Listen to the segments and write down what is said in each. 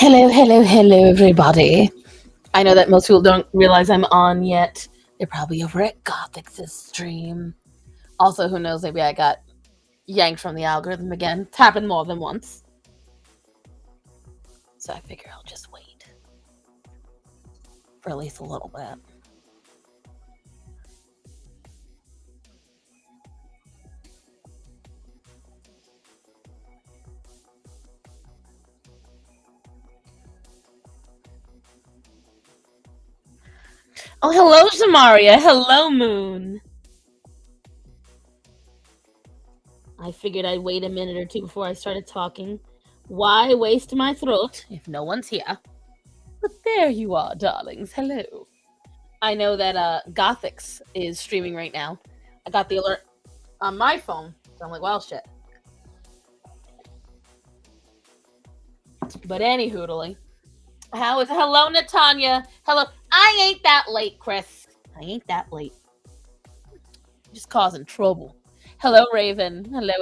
Hello, everybody. I know that most people don't realize I'm on yet. They're probably over at Gothic's stream. Also, who knows, maybe I got yanked from the algorithm again. It's happened more than once. So I figure I'll just wait for at least a little bit. Oh, hello, Zamaria. Hello, Moon. I figured I'd wait a minute or two before I started talking. Why waste my throat if no one's here? But there you are, darlings. Hello. I know that Gothix is streaming right now. I got the alert on my phone, so I'm like, well, shit. But any hoodling. How is hello, Natanya? Hello. I ain't that late, Chris. I ain't that late. Just causing trouble. Hello, Raven. Hello.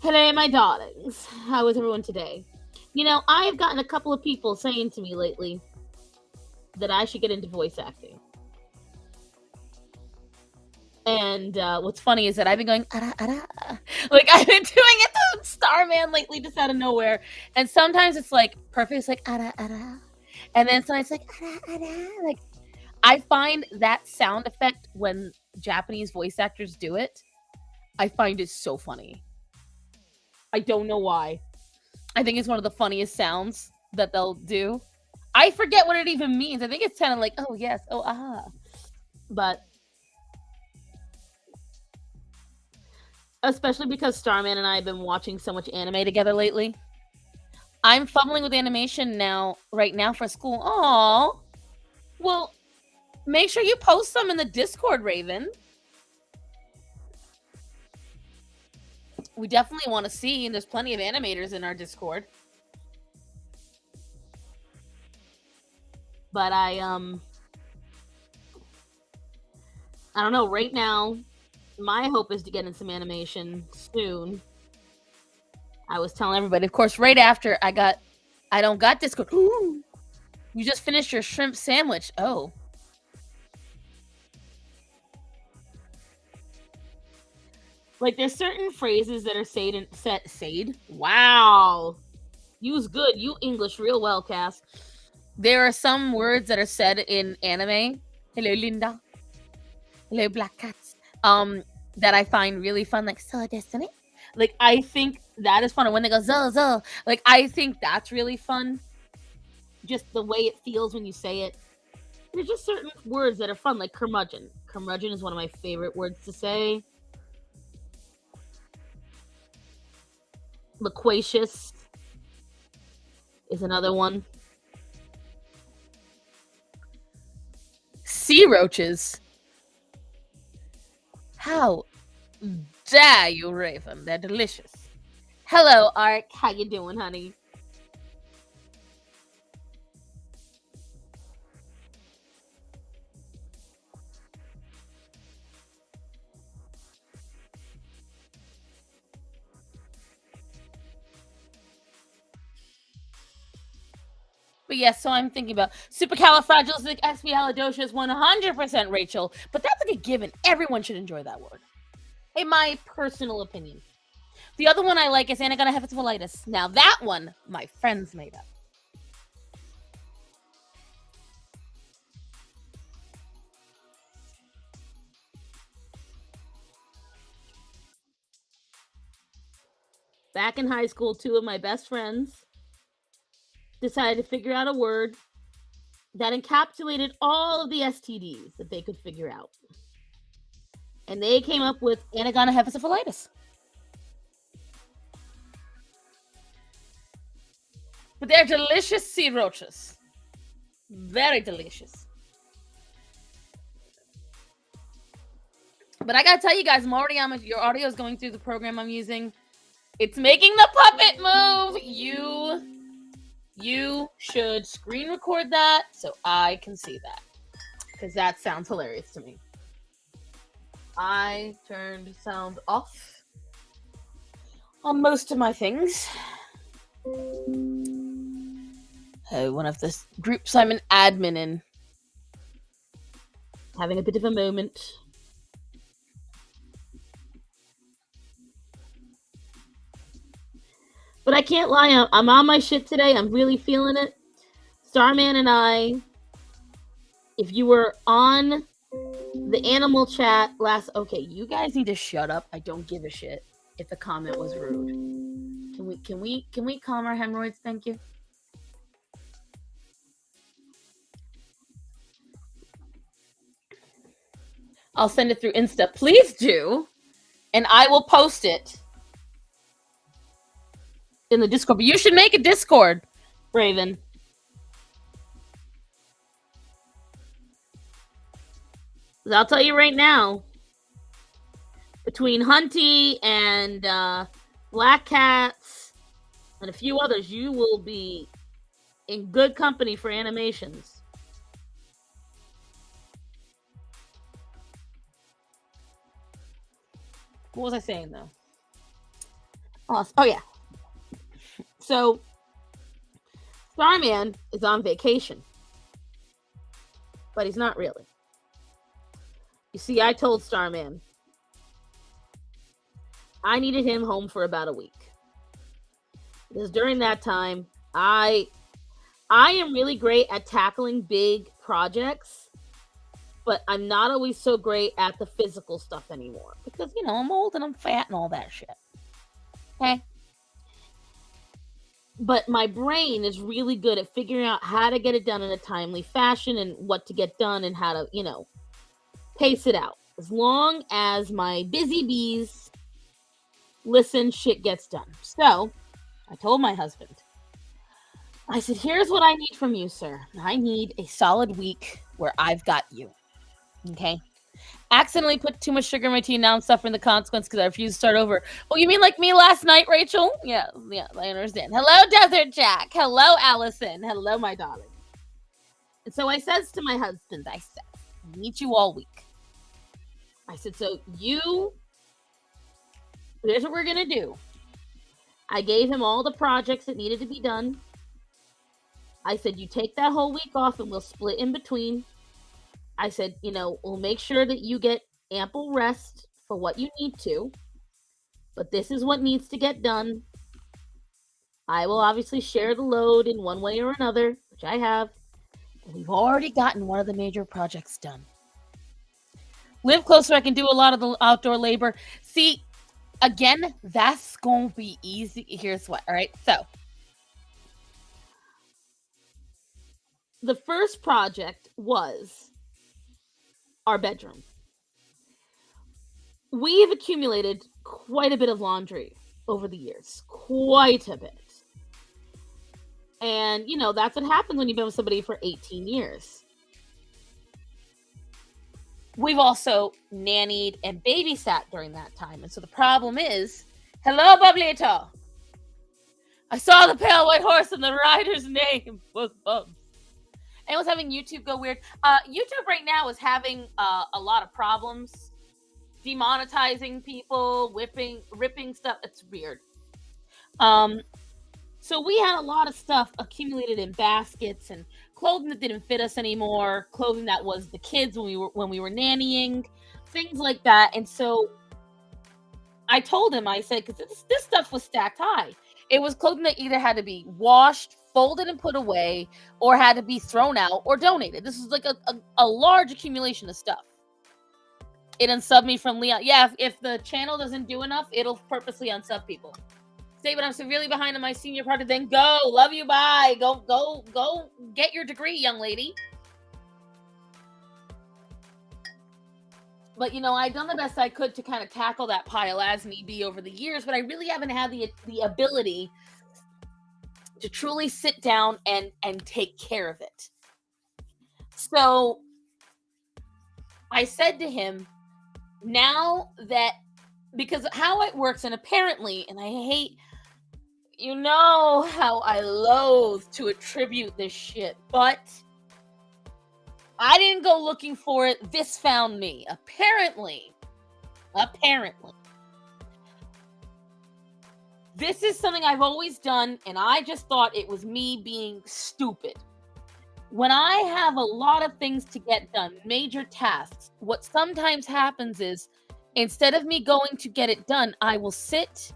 Hello, my darlings. How is everyone today? You know, I've gotten a couple of people saying to me lately that I should get into voice acting. And what's funny is that I've been going, ara, ara. Like, I've been doing it to Starman lately, just out of nowhere. And sometimes it's like perfect, it's like, ara, ara. And then sometimes it's like, ara, ara. Like, I find that sound effect when Japanese voice actors do it, I find it so funny. I don't know why. I think it's one of the funniest sounds that they'll do. I forget what it even means. I think it's kind of like, oh, yes, oh, aha. But especially because Starman and I have been watching so much anime together lately. I'm fumbling with animation right now for school. Aww. Well, make sure you post some in the Discord, Raven. We definitely want to see, and there's plenty of animators in our Discord. But I don't know, right now, my hope is to get in some animation soon. I was telling everybody, of course, right after I don't got Discord. Ooh, you just finished your shrimp sandwich. Oh. Like, there's certain phrases that are said. Wow. Use good. You English real well, Cass. There are some words that are said in anime. Hello, Linda. Hello, Black Cats. That I find really fun, like so destiny. Like, I think that is fun. And when they go zo, like, I think that's really fun. Just the way it feels when you say it. There's just certain words that are fun, like curmudgeon. Curmudgeon is one of my favorite words to say. Loquacious is another one. Sea roaches. How dare you, Raven? They're delicious. Hello, Ark. How you doing, honey? But yes, so I'm thinking about supercalifragilisticexpialidocious is 100% Rachel, but that's like a given. Everyone should enjoy that word. In my personal opinion. The other one I like is anagonahepatitis. Now that one, my friends made up. Back in high school, two of my best friends decided to figure out a word that encapsulated all of the STDs that they could figure out. And they came up with anagonahepatitis. But they're delicious sea roaches. Very delicious. But I gotta tell you guys, I'm already on your audio is going through the program I'm using. It's making the puppet move. You should screen record that so I can see that. Because that sounds hilarious to me. I turned sound off on most of my things. One of the groups I'm an admin in. Having a bit of a moment. But I can't lie, I'm on my shit today. I'm really feeling it. Starman and I, if you were on the animal chat last... Okay, you guys need to shut up. I don't give a shit if the comment was rude. Can we calm our hemorrhoids? Thank you. I'll send it through Insta. Please do. And I will post it in the Discord. But you should make a Discord, Raven. I'll tell you right now, between Hunty and Black Cats and a few others, you will be in good company for animations. What was I saying, though? Oh yeah. So, Starman is on vacation. But he's not really. You see, I told Starman I needed him home for about a week. Because during that time, I am really great at tackling big projects, but I'm not always so great at the physical stuff anymore. Because, you know, I'm old and I'm fat and all that shit. Okay? But my brain is really good at figuring out how to get it done in a timely fashion and what to get done and how to, you know, pace it out. As long as my busy bees listen, shit gets done. So, I told my husband, I said, here's what I need from you, sir. I need a solid week where I've got you. Okay? Accidentally put too much sugar in my tea. Now I'm suffering the consequence because I refuse to start over. Oh, you mean like me last night, Rachel? Yeah, I understand. Hello, Desert Jack. Hello, Allison. Hello, my darling. And so I says to my husband, I said, I need you all week. I said, so here's what we're going to do. I gave him all the projects that needed to be done. I said, you take that whole week off and we'll split in between. I said, you know, we'll make sure that you get ample rest for what you need to. But this is what needs to get done. I will obviously share the load in one way or another, which I have. And we've already gotten one of the major projects done. Live closer, I can do a lot of the outdoor labor. See, again, that's going to be easy. Here's what, all right? So, the first project was our bedroom. We've accumulated quite a bit of laundry over the years. Quite a bit. And, you know, that's what happens when you've been with somebody for 18 years. We've also nannied and babysat during that time. And so the problem is, hello, Bublito. I saw the pale white horse and the rider's name was Bubs. And it was having YouTube go weird. YouTube right now is having a lot of problems. Demonetizing people, ripping stuff. It's weird. So we had a lot of stuff accumulated in baskets and clothing that didn't fit us anymore, clothing that was the kids when we were nannying, things like that. And so I told him, I said, because this stuff was stacked high. It was clothing that either had to be washed, folded and put away, or had to be thrown out or donated. This was like a large accumulation of stuff. It unsubbed me from Leon. Yeah, if the channel doesn't do enough, it'll purposely unsub people. Say, but I'm severely behind on my senior project. Then go. Love you. Bye. Go get your degree, young lady. But, you know, I've done the best I could to kind of tackle that pile as need be over the years, but I really haven't had the ability to truly sit down and take care of it. So I said to him, now that, because how it works, and apparently, and I hate, you know how I loathe to attribute this shit, but I didn't go looking for it. This found me. Apparently, This is something I've always done, and I just thought it was me being stupid. When I have a lot of things to get done, major tasks, what sometimes happens is instead of me going to get it done, I will sit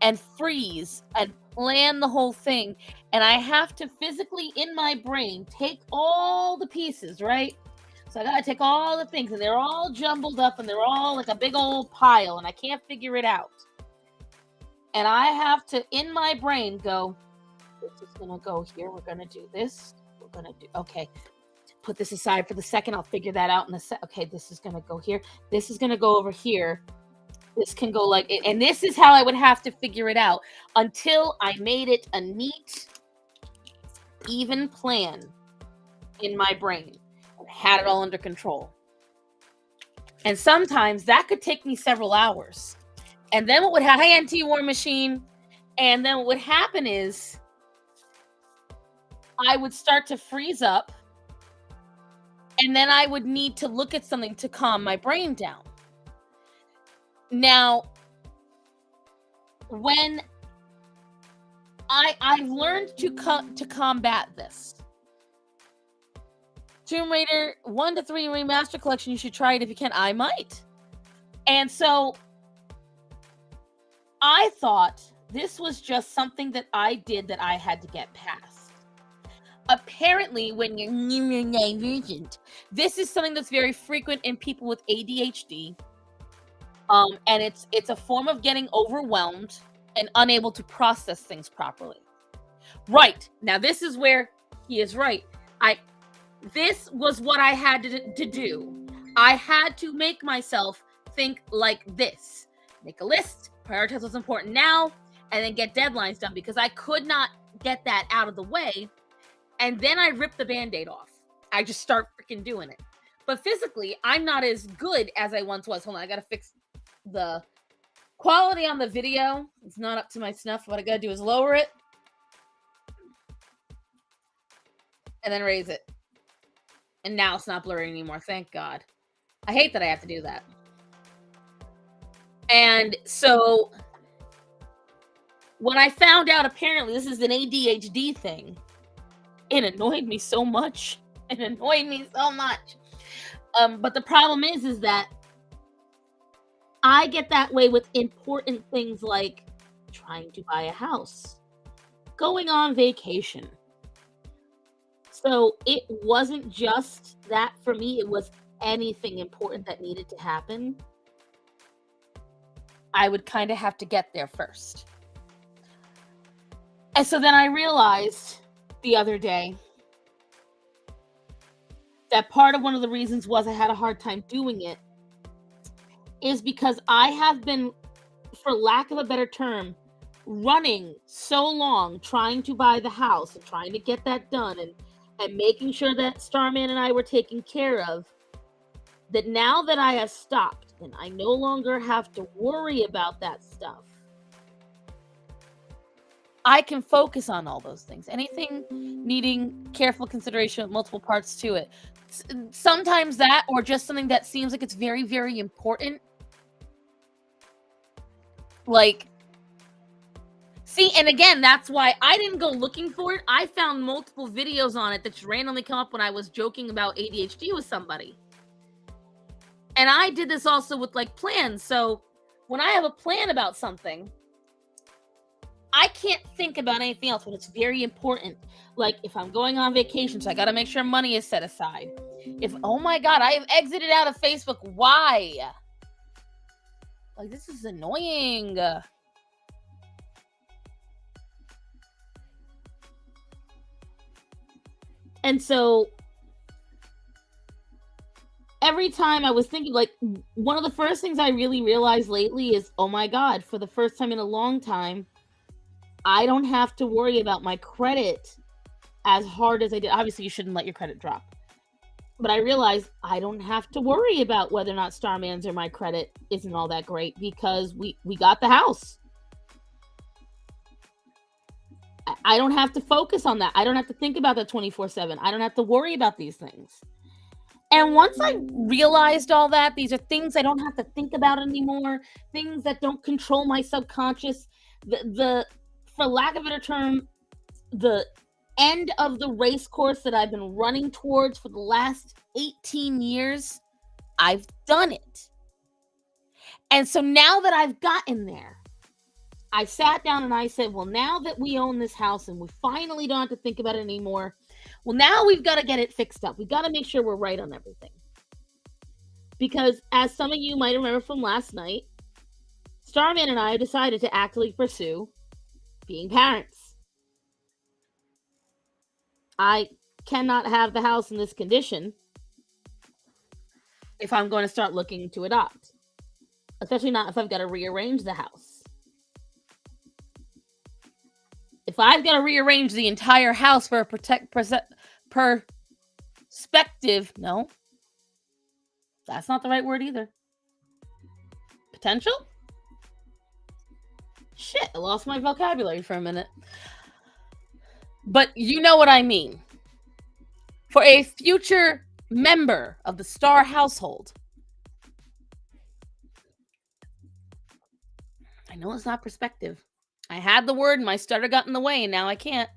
and freeze and plan the whole thing. And I have to physically, in my brain, take all the pieces, right? So I gotta take all the things, and they're all jumbled up, and they're all like a big old pile, and I can't figure it out. And I have to, in my brain, go, this is gonna go here. We're gonna do this. We're gonna do, okay. Put this aside for the second. I'll figure that out in a sec. Okay, this is gonna go here. This is gonna go over here. This can go like it. And this is how I would have to figure it out until I made it a neat, even plan in my brain and had it all under control. And sometimes that could take me several hours. And then what would happen, hi NT War Machine, and then what would happen is I would start to freeze up, and then I would need to look at something to calm my brain down. Now, when I've learned to combat this. Tomb Raider 1 to 3 Remaster Collection, you should try it if you can. I might. And so I thought this was just something that I did that I had to get past. Apparently, when you're neurodivergent, this is something that's very frequent in people with ADHD. And it's a form of getting overwhelmed and unable to process things properly. Right. Now, this is where he is right. This was what I had to do. I had to make myself think like this. Make a list, prioritize what's important now, and then get deadlines done, because I could not get that out of the way. And then I rip the Band-Aid off. I just start freaking doing it. But physically, I'm not as good as I once was. Hold on, I gotta fix the quality on the video. It's not up to my snuff. What I gotta do is lower it and then raise it. And now it's not blurry anymore. Thank God. I hate that I have to do that. And so when I found out apparently this is an ADHD thing, it annoyed me so much. It annoyed me so much. But the problem is that I get that way with important things like trying to buy a house, going on vacation. So it wasn't just that for me. It was anything important that needed to happen. I would kind of have to get there first. And so then I realized the other day that part of one of the reasons was I had a hard time doing it is because I have been, for lack of a better term, running so long trying to buy the house and trying to get that done and making sure that Starman and I were taken care of, that now that I have stopped and I no longer have to worry about that stuff, I can focus on all those things. Anything needing careful consideration with multiple parts to it. Sometimes that, or just something that seems like it's very, very important. Like, see, and again, that's why I didn't go looking for it. I found multiple videos on it that just randomly come up when I was joking about ADHD with somebody. And I did this also with like plans. So when I have a plan about something, I can't think about anything else when it's very important. Like if I'm going on vacation, so I got to make sure money is set aside. If, oh my God, I have exited out of Facebook. Why? Like, this is annoying. And so every time I was thinking, like, one of the first things I really realized lately is, oh my God, for the first time in a long time, I don't have to worry about my credit as hard as I did. Obviously, you shouldn't let your credit drop. But I realized I don't have to worry about whether or not Starman's or my credit isn't all that great because we got the house. I don't have to focus on that. I don't have to think about that 24/7. I don't have to worry about these things. And once I realized all that, these are things I don't have to think about anymore, things that don't control my subconscious, the for lack of a better term, the end of the race course that I've been running towards for the last 18 years, I've done it. And so now that I've gotten there, I sat down and I said, well, now that we own this house and we finally don't have to think about it anymore, well, now we've got to get it fixed up. We've got to make sure we're right on everything. Because as some of you might remember from last night, Starman and I decided to actively pursue being parents. I cannot have the house in this condition if I'm going to start looking to adopt. Especially not if I've got to rearrange the house. If I've got to rearrange the entire house for a perspective, no, that's not the right word either. Potential? Shit, I lost my vocabulary for a minute. But you know what I mean. For a future member of the Star household, I know it's not perspective. I had the word and my stutter got in the way and now I can't.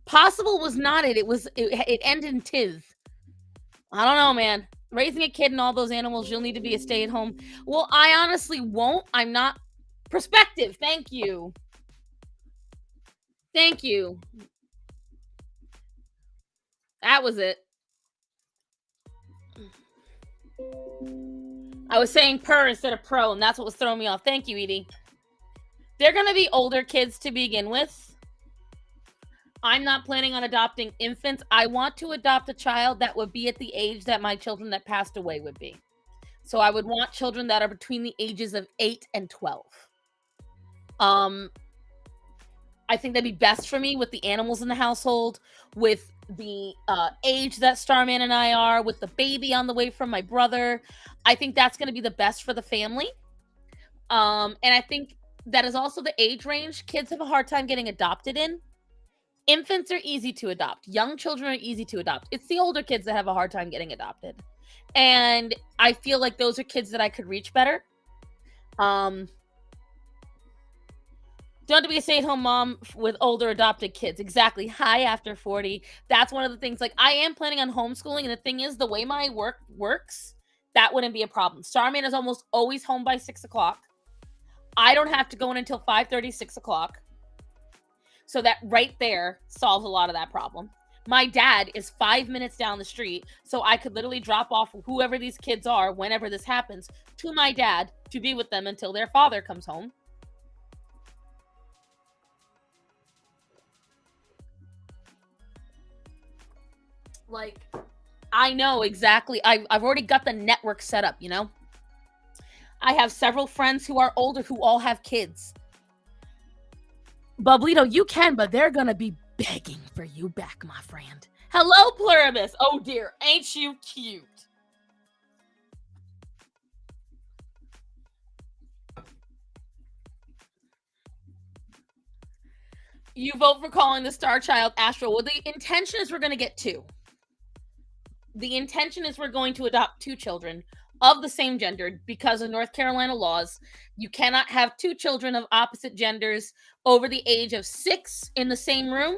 Possible was not it. It ended in tis. I don't know, man. Raising a kid and all those animals, you'll need to be a stay-at-home. Well, I honestly won't. I'm not. Perspective. Thank you. Thank you. That was it. I was saying per instead of pro, and that's what was throwing me off. Thank you, Edie. They're going to be older kids to begin with. I'm not planning on adopting infants. I want to adopt a child that would be at the age that my children that passed away would be. So I would want children that are between the ages of 8 and 12. I think that'd be best for me with the animals in the household, with the age that Starman and I are, with the baby on the way from my brother. I think that's going to be the best for the family. And I think that is also the age range kids have a hard time getting adopted in. Infants are easy to adopt. Young children are easy to adopt. It's the older kids that have a hard time getting adopted. And I feel like those are kids that I could reach better. Don't have to be a stay-at-home mom with older adopted kids. Exactly. High after 40. That's one of the things. Like, I am planning on homeschooling. And the thing is, the way my work works, that wouldn't be a problem. Starman is almost always home by 6 o'clock. I don't have to go in until 5:30, 6 o'clock. So that right there solves a lot of that problem. My dad is 5 minutes down the street, so I could literally drop off whoever these kids are, whenever this happens, to my dad to be with them until their father comes home. Like, I know exactly. I've already got the network set up, you know? I have several friends who are older who all have kids. Bublito, you can, but they're gonna be begging for you back, my friend. Hello, Pluribus. Oh dear, ain't you cute? You vote for calling the star child Astro. Well, the intention is we're gonna get 2. The intention is we're going to adopt 2 children of the same gender because of North Carolina laws. You cannot have 2 children of opposite genders over the age of 6 in the same room.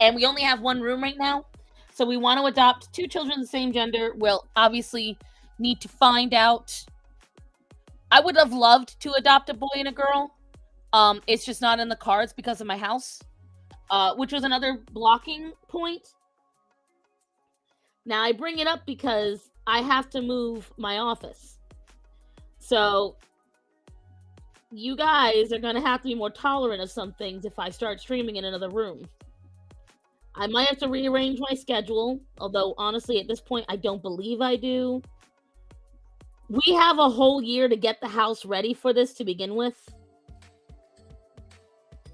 And we only have 1 room right now. So we want to adopt 2 children of the same gender. We'll obviously need to find out. I would have loved to adopt a boy and a girl. It's just not in the cards because of my house, which was another blocking point. Now, I bring it up because I have to move my office. So you guys are going to have to be more tolerant of some things if I start streaming in another room. I might have to rearrange my schedule, although honestly at this point I don't believe I do. We have a whole year to get the house ready for this to begin with.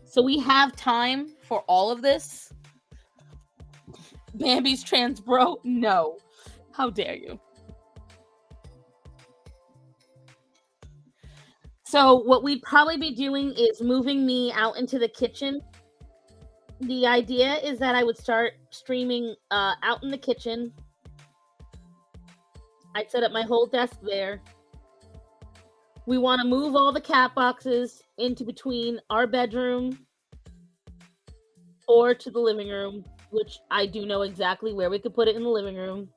So we have time for all of this. Bambi's trans bro? No. How dare you? So what we'd probably be doing is moving me out into the kitchen. The idea is that I would start streaming out in the kitchen. I'd set up my whole desk there. We want to move all the cat boxes into between our bedroom or to the living room, which I do know exactly where we could put it in the living room.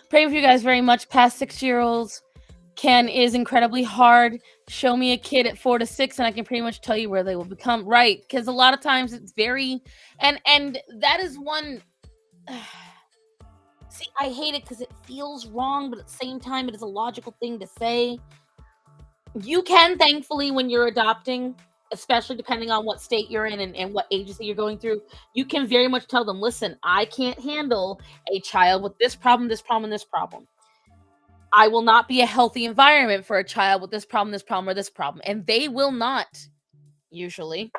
Praying for you guys very much. Past 6-year-olds. Ken is incredibly hard. Show me a kid at 4 to 6, and I can pretty much tell you where they will become. Right, because a lot of times it's very, and that is one. See, I hate it because it feels wrong, but at the same time, it is a logical thing to say. You can, thankfully, when you're adopting, especially depending on what state you're in and what agency you're going through, you can very much tell them, listen, I can't handle a child with this problem, this problem, and this problem. I will not be a healthy environment for a child with this problem, or this problem. And they will not, usually,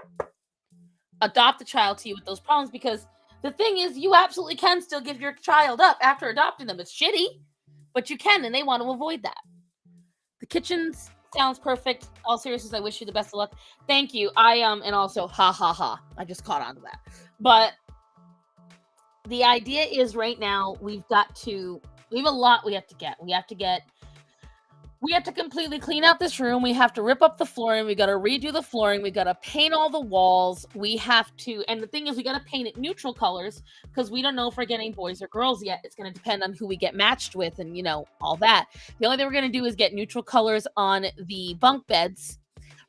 adopt a child to you with those problems, because the thing is, you absolutely can still give your child up after adopting them. It's shitty, but you can, and they want to avoid that. The kitchen sounds perfect. All seriousness, I wish you the best of luck. Thank you. And also, ha ha ha. I just caught on to that. But the idea is right now we have a lot we have to get. We have to completely clean out this room. We have to rip up the flooring. We got to redo the flooring. We got to paint all the walls. We have to, and the thing is, we got to paint it neutral colors because we don't know if we're getting boys or girls yet. It's going to depend on who we get matched with and, all that. The only thing we're going to do is get neutral colors on the bunk beds.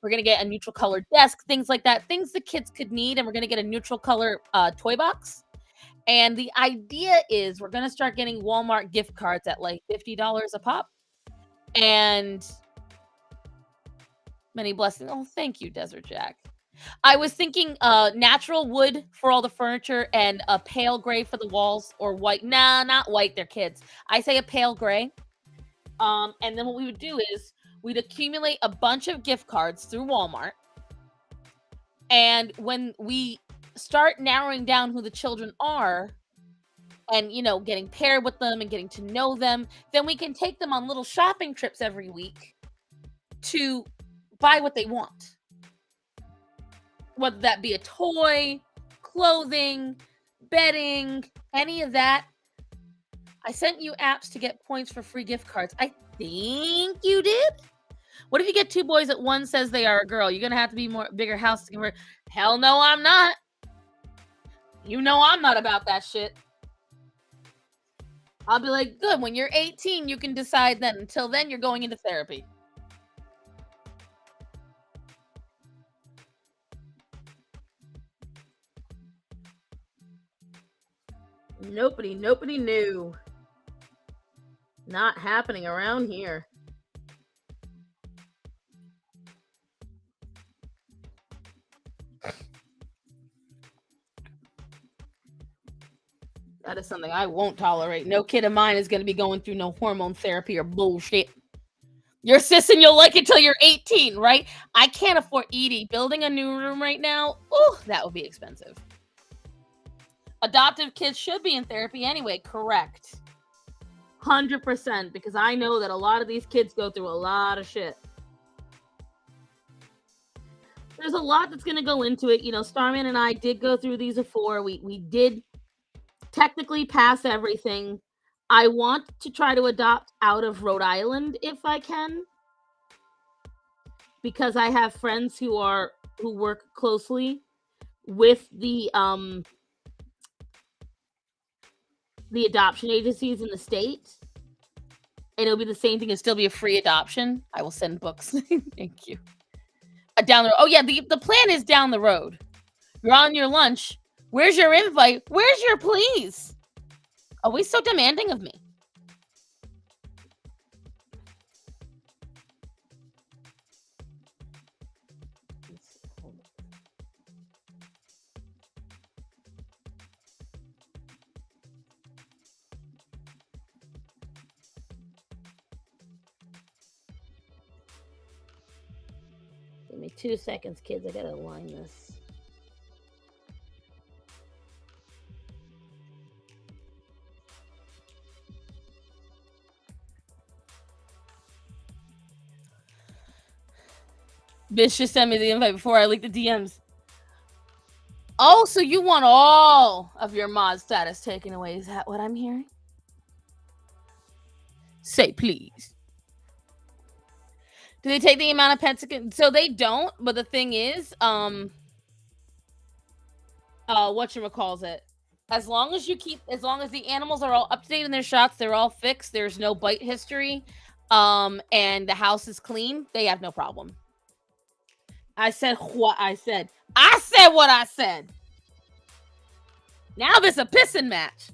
We're going to get a neutral colored desk, things like that, things the kids could need. And we're going to get a neutral color toy box. And the idea is we're going to start getting Walmart gift cards at like $50 a pop. And many blessings. Oh, thank you, Desert Jack. I was thinking natural wood for all the furniture and a pale gray for the walls, or white. Nah, not white. They're kids. I say a pale gray. And then what we would do is we'd accumulate a bunch of gift cards through Walmart. And when we start narrowing down who the children are, and getting paired with them and getting to know them, then we can take them on little shopping trips every week to buy what they want, whether that be a toy, clothing, bedding, any of that. I sent you apps to get points for free gift cards. I think you did. What if you get two boys that one says they are a girl? You're gonna have to be bigger house to convert. Hell no, I'm not. You know I'm not about that shit. I'll be like, good, when you're 18, you can decide then. Until then, you're going into therapy. Nobody knew. Not happening around here. That is something I won't tolerate. No kid of mine is going to be going through no hormone therapy or bullshit. You're cis and you'll like it till you're 18, right? I can't afford Edie. Building a new room right now, ooh, that would be expensive. Adoptive kids should be in therapy anyway, correct. 100%, because I know that a lot of these kids go through a lot of shit. There's a lot that's going to go into it. Starman and I did go through these before. We did technically pass everything. I want to try to adopt out of Rhode Island if I can, because I have friends who work closely with the adoption agencies in the state, and it'll be the same thing. It'll still be a free adoption. I will send books. Thank you. Down the road. Oh yeah, the plan is down the road. You're on your lunch. Where's your invite? Where's your please? Are we so demanding of me? Give me 2 seconds, kids. I gotta align this. Bitch just sent me the invite before I leaked the DMs. Oh, so you want all of your mod status taken away? Is that what I'm hearing? Say please. Do they take the amount of pets? So they don't. But the thing is, whatchamacalls it? As long as the animals are all up to date in their shots, they're all fixed. There's no bite history, and the house is clean. They have no problem. I said what I said. I said what I said. Now there's a pissing match.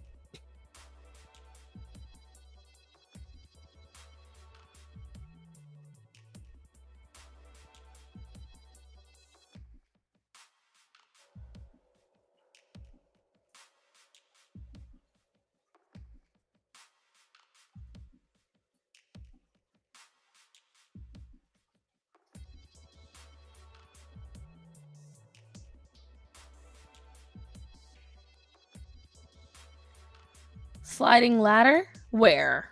Sliding ladder? Where?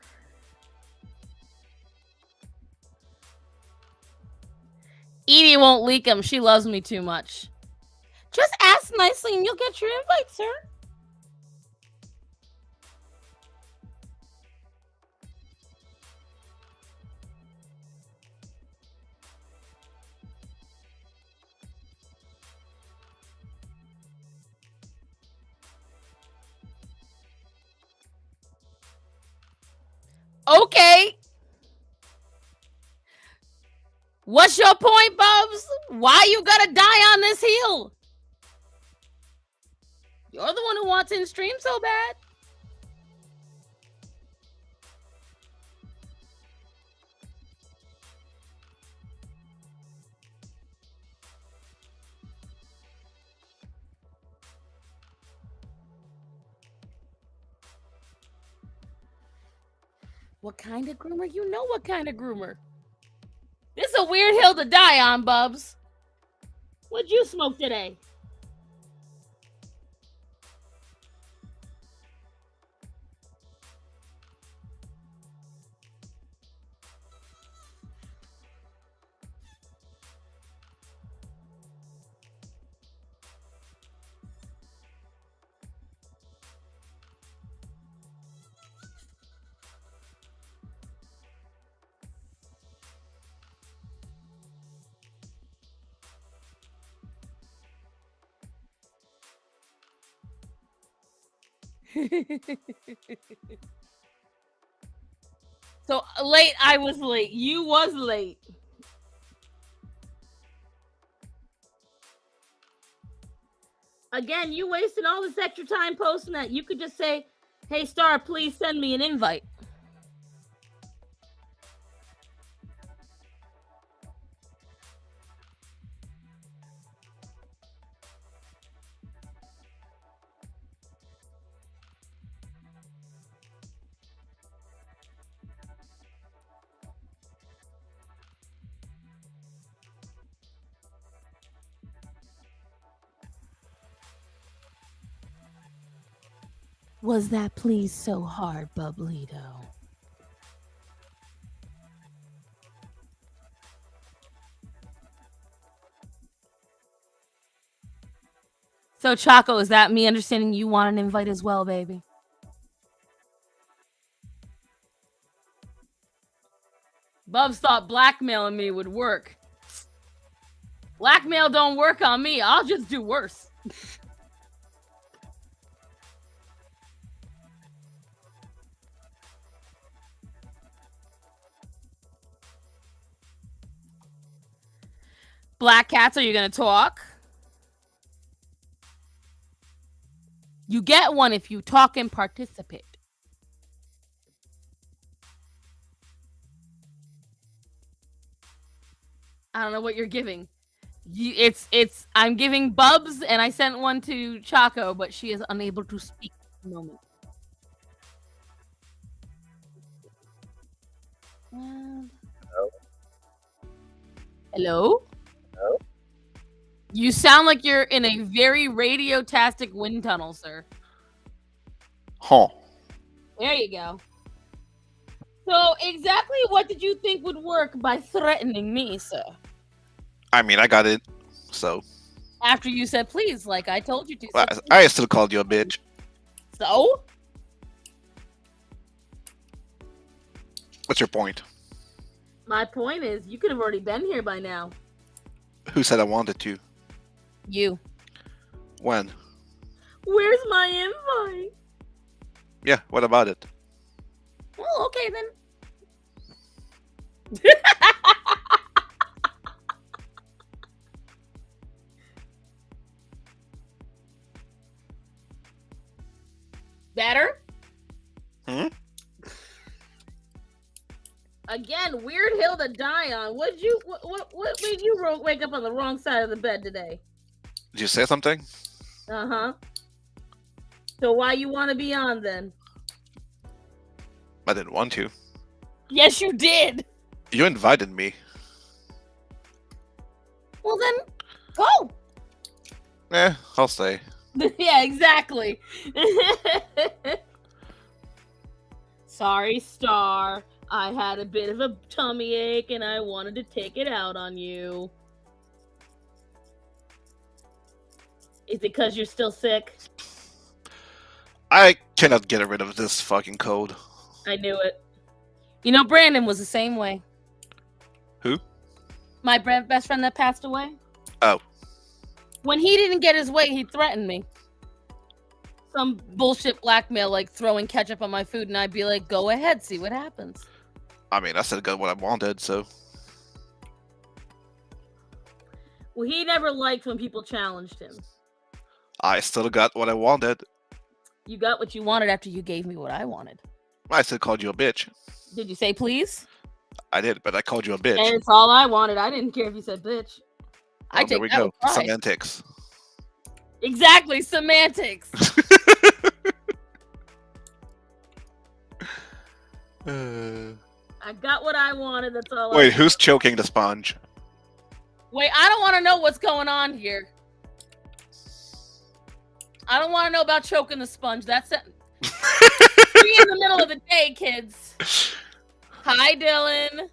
Edie won't leak them. She loves me too much. Just ask nicely and you'll get your invite, sir. Okay. What's your point, Bubs? Why you gotta die on this hill? You're the one who wants in stream so bad. What kind of groomer? You know what kind of groomer. This is a weird hill to die on, Bubs. What'd you smoke today? So late, I was late. You was late. Again, you wasted all this extra time posting that. You could just say, hey, Star, please send me an invite. Was that please so hard, Bublito? So, Choco, is that me understanding you want an invite as well, baby? Bubs thought blackmailing me would work. Blackmail don't work on me. I'll just do worse. Black Cats, are you going to talk? You get one if you talk and participate. I don't know what you're giving. I'm giving Bubs, and I sent one to Choco, but she is unable to speak at the moment. Hello? Hello? You sound like you're in a very radiotastic wind tunnel, sir. Huh. There you go. So, exactly what did you think would work by threatening me, sir? I mean, I got it. So, After you said please, like I told you to. well, So, I still called you a bitch. so What's your point? my point is, you could have already been here by now. Who said I wanted to? You. When? Where's my invite? Yeah, what about it? Well, okay then. Better? Hmm? Again, weird hill to die on. What made you wake up on the wrong side of the bed today? Did you say something? Uh-huh. So why you want to be on then? I didn't want to. Yes, you did. You invited me. Well then, go. I'll stay. Yeah, exactly. Sorry, Star. I had a bit of a tummy ache and I wanted to take it out on you. Is it because you're still sick? I cannot get rid of this fucking code. I knew it. You know, Brandon was the same way. Who? My best friend that passed away. Oh. When he didn't get his way, he threatened me. Some bullshit blackmail, like throwing ketchup on my food, and I'd be like, go ahead, see what happens. I mean, I said got what I wanted, so. Well, he never liked when people challenged him. I still got what I wanted. You got what you wanted after you gave me what I wanted. I still called you a bitch. Did you say please? I did, but I called you a bitch. And it's all I wanted. I didn't care if you said bitch. Well, there we go. Semantics. Exactly, semantics. I got what I wanted. That's all. Wait, who's choking the sponge? Wait, I don't want to know what's going on here. I don't want to know about choking the sponge. That's it. 3 in the middle of the day, kids. Hi, Dylan.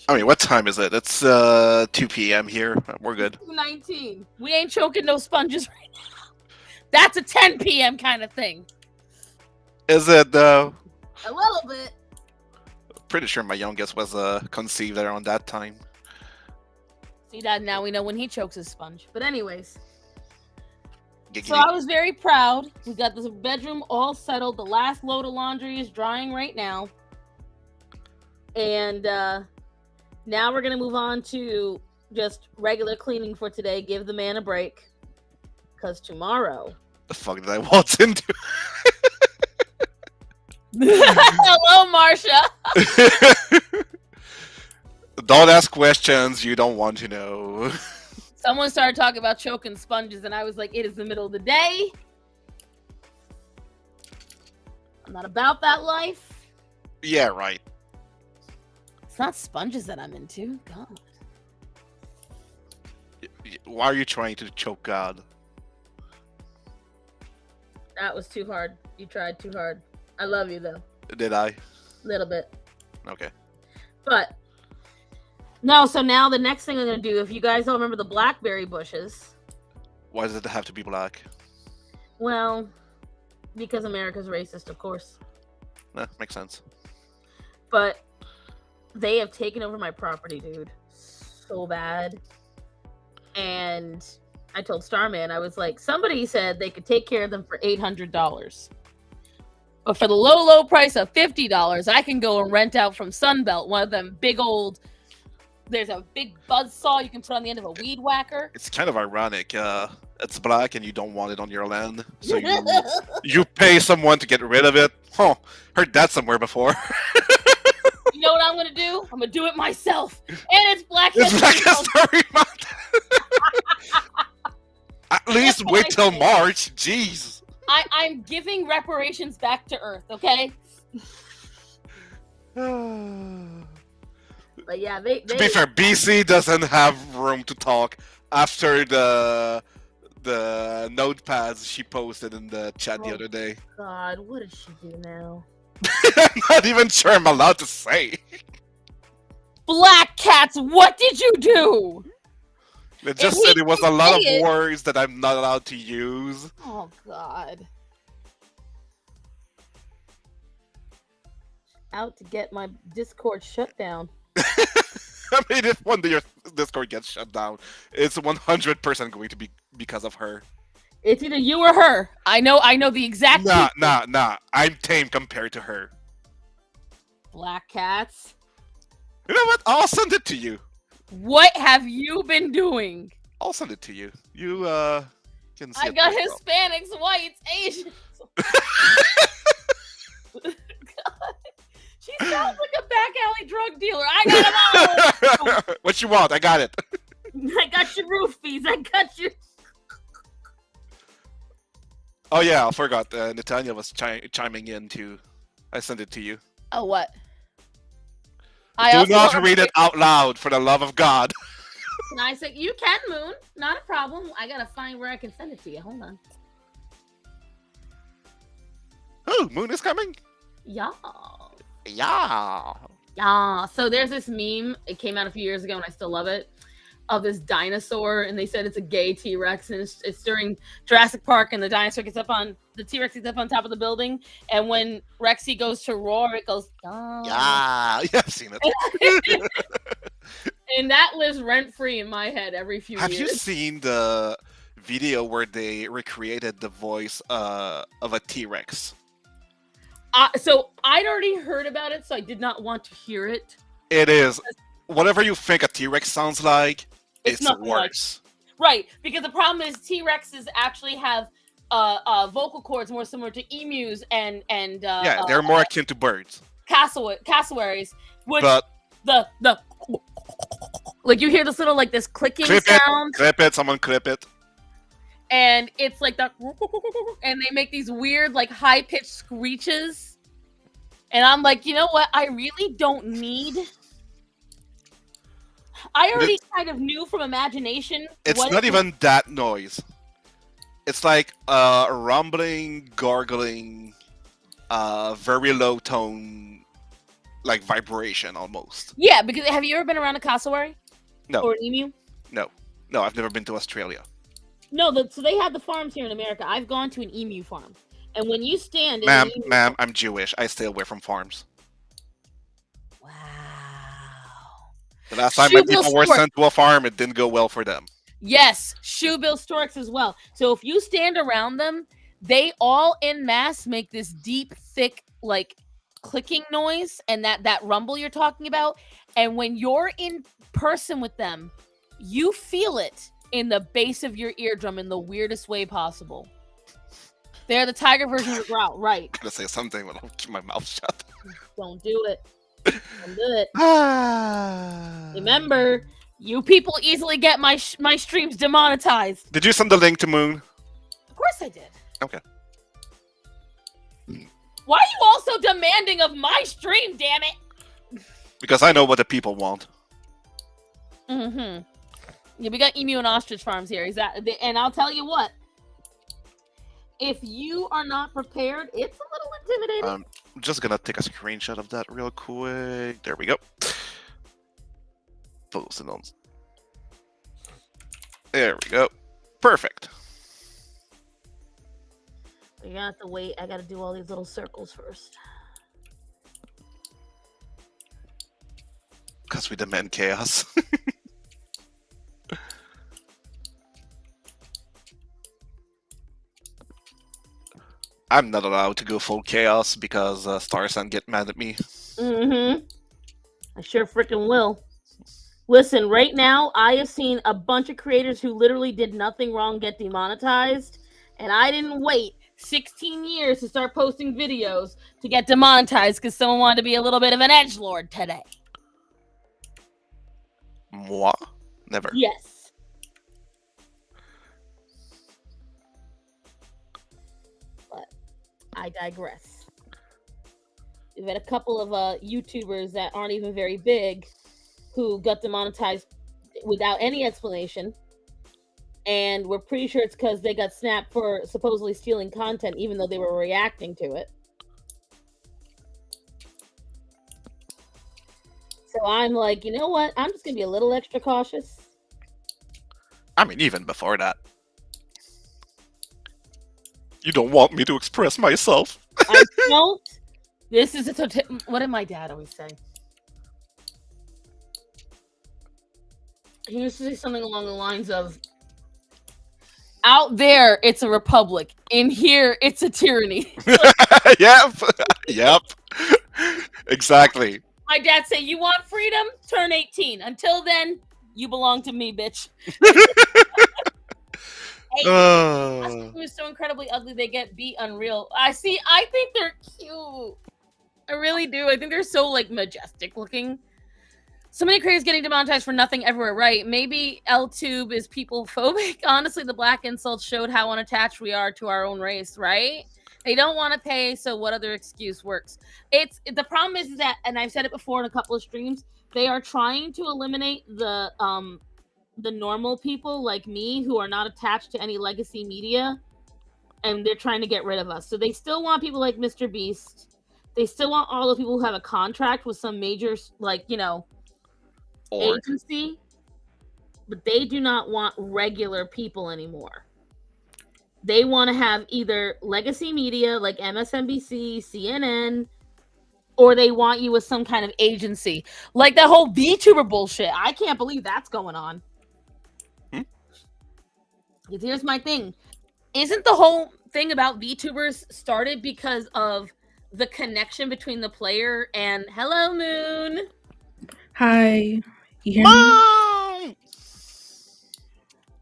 I mean, what time is it? It's 2 p.m. here. We're good. 2:19. We ain't choking no sponges right now. That's a 10 p.m. kind of thing. Is it though? A little bit. Pretty sure my youngest was conceived around that time. See that now we know when he chokes his sponge. But anyways. Giggity. So I was very proud. We got the bedroom all settled. The last load of laundry is drying right now. And now we're going to move on to just regular cleaning for today. Give the man a break. Because tomorrow... The fuck did I waltz into? Hello, Marsha. Don't ask questions you don't want to know. Someone started talking about choking sponges, and I was like, it is the middle of the day. I'm not about that life. Yeah, right. It's not sponges that I'm into. God. Why are you trying to choke God? That was too hard. You tried too hard. I love you, though. Did I? A little bit. Okay. But... No, so now the next thing I'm going to do, if you guys don't remember the blackberry bushes. Why does it have to be black? Well, because America's racist, of course. Makes sense. But they have taken over my property, dude. So bad. And I told Starman, I was like, somebody said they could take care of them for $800. But for the low, low price of $50, I can go and rent out from Sunbelt, one of them big old... There's a big buzz saw you can put on the end of a weed whacker. It's kind of ironic. It's black and you don't want it on your land, so you pay someone to get rid of it. Huh? Heard that somewhere before. You know what I'm gonna do? I'm gonna do it myself. And it's Black It's Black History Month. At least wait till March. Jeez. I'm giving reparations back to Earth. Okay. But yeah, they To be fair, BC doesn't have room to talk after the notepads she posted in the chat the other day. God, what did she do now? I'm not even sure I'm allowed to say. Black Cats, what did you do? It If just he said it was a didn't lot say of it. words that I'm not allowed to use. Oh God. Out to get my Discord shut down. I mean, if one day your Discord gets shut down, it's 100% going to be because of her. It's either you or her. I know the exact Nah, people. nah. I'm tame compared to her. Black Cats. You know what? I'll send it to you. What have you been doing? I'll send it to you. You can see I it got for yourself. Hispanics, whites, Asians. God. She sounds like a back alley drug dealer. I got them all. What you want? I got it. I got your roofies. I got your. Oh yeah, I forgot. Natanya was chiming in too. I sent it to you. Oh, what? Do not read it out loud, for the love of God. And I said, you can, Moon. Not a problem. I gotta find where I can send it to you. Hold on. Oh, Moon is coming. Yeah. Yeah. Yeah. So there's this meme. It came out a few years ago, and I still love it. Of this dinosaur, and they said it's a gay T-Rex, and it's during Jurassic Park, and the dinosaur gets up on the T-Rex gets up on top of the building, and when Rexy goes to roar, it goes, oh. Yeah, I've seen it. And that lives rent free in my head every few Have years. you seen the video where they recreated the voice of a T-Rex? So I'd already heard about it, so I did not want to hear it. It is whatever you think a T-Rex sounds like. It's worse. Right, because the problem is T-Rexes actually have vocal cords more similar to emus and yeah, they're more akin to birds. Cassowaries, which but the like you hear this little like this clicking sound. Clip it, someone clip it. And it's like the and they make these weird like high pitched screeches. And I'm like, you know what? I really don't need. I already kind of knew from imagination. It's not even that noise. It's like a rumbling, gargling, very low tone, like vibration almost. Yeah, because have you ever been around a cassowary? No. Or an emu? No, I've never been to Australia. No, so they have the farms here in America. I've gone to an emu farm, and when you stand, ma'am, I'm Jewish. I stay away from farms. Wow. The last time my people were sent to a farm, it didn't go well for them. Yes, shoebill storks as well. So if you stand around them, they all en masse make this deep, thick, like clicking noise, and that rumble you're talking about. And when you're in person with them, you feel it in the base of your eardrum in the weirdest way possible. They're the tiger version of the growl, right? I'm gonna say something, but I'll keep my mouth shut. Don't do it. Don't do it. Remember, you people easily get my streams demonetized. Did you send the link to Moon? Of course I did. Okay. Why are you also demanding of my stream, damn it? Because I know what the people want. Mm-hmm. Yeah, we got emu and ostrich farms here. And I'll tell you what. If you are not prepared, it's a little intimidating. I'm just gonna take a screenshot of that real quick. There we go. Post it on. There we go. Perfect. You're gonna have to wait. I gotta do all these little circles first. Because we demand chaos. I'm not allowed to go full chaos because Starsun get mad at me. Mm-hmm. I sure freaking will. Listen, right now, I have seen a bunch of creators who literally did nothing wrong get demonetized, and I didn't wait 16 years to start posting videos to get demonetized because someone wanted to be a little bit of an edgelord today. Moi? Never. Yes. But I digress. We've had a couple of YouTubers that aren't even very big who got demonetized without any explanation. And we're pretty sure it's because they got snapped for supposedly stealing content, even though they were reacting to it. So I'm like, you know what? I'm just gonna be a little extra cautious. I mean, even before that, you don't want me to express myself. I don't. This is a what did my dad always say? He used to say something along the lines of, "Out there, it's a republic. In here, it's a tyranny." Yep, yep, exactly. My dad say, "You want freedom? Turn 18. Until then, you belong to me, bitch." Hey, Uh, who is so incredibly ugly they get beat unreal. I see. I think they're cute. I really do. I think they're so like majestic looking. So many creators getting demonetized for nothing everywhere, right? Maybe LTube is people phobic. Honestly, the black insults showed how unattached we are to our own race, right? They don't want to pay, so what other excuse works? It's the problem is that, and I've said it before in a couple of streams, they are trying to eliminate the normal people like me who are not attached to any legacy media, and they're trying to get rid of us. So they still want people like Mr. Beast. They still want all the people who have a contract with some major, like, org. agency, but they do not want regular people anymore. They want to have either legacy media like MSNBC, CNN, or they want you with some kind of agency. Like that whole VTuber bullshit. I can't believe that's going on. Hmm? Because here's my thing. Isn't the whole thing about VTubers started because of the connection between the player and Hello Moon? Hi. You hear me? Mom!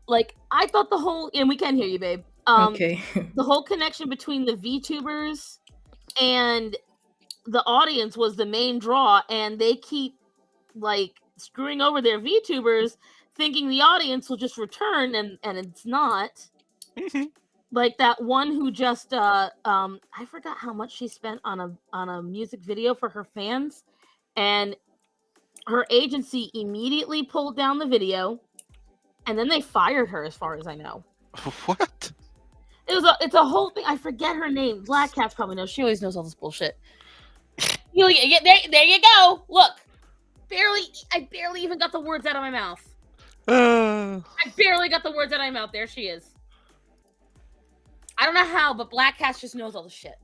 Like, I thought the whole, and we can hear you, babe. Okay. The whole connection between the VTubers and the audience was the main draw, and they keep like screwing over their VTubers, thinking the audience will just return, and it's not. Like that one who just I forgot how much she spent on a music video for her fans, and her agency immediately pulled down the video, and then they fired her, as far as I know. What? It's a whole thing. I forget her name. Black Cat's probably knows. She always knows all this bullshit. There you go. Look, I barely even got the words out of my mouth. I barely got the words out of my mouth. There she is. I don't know how, but Black Cat just knows all the shit.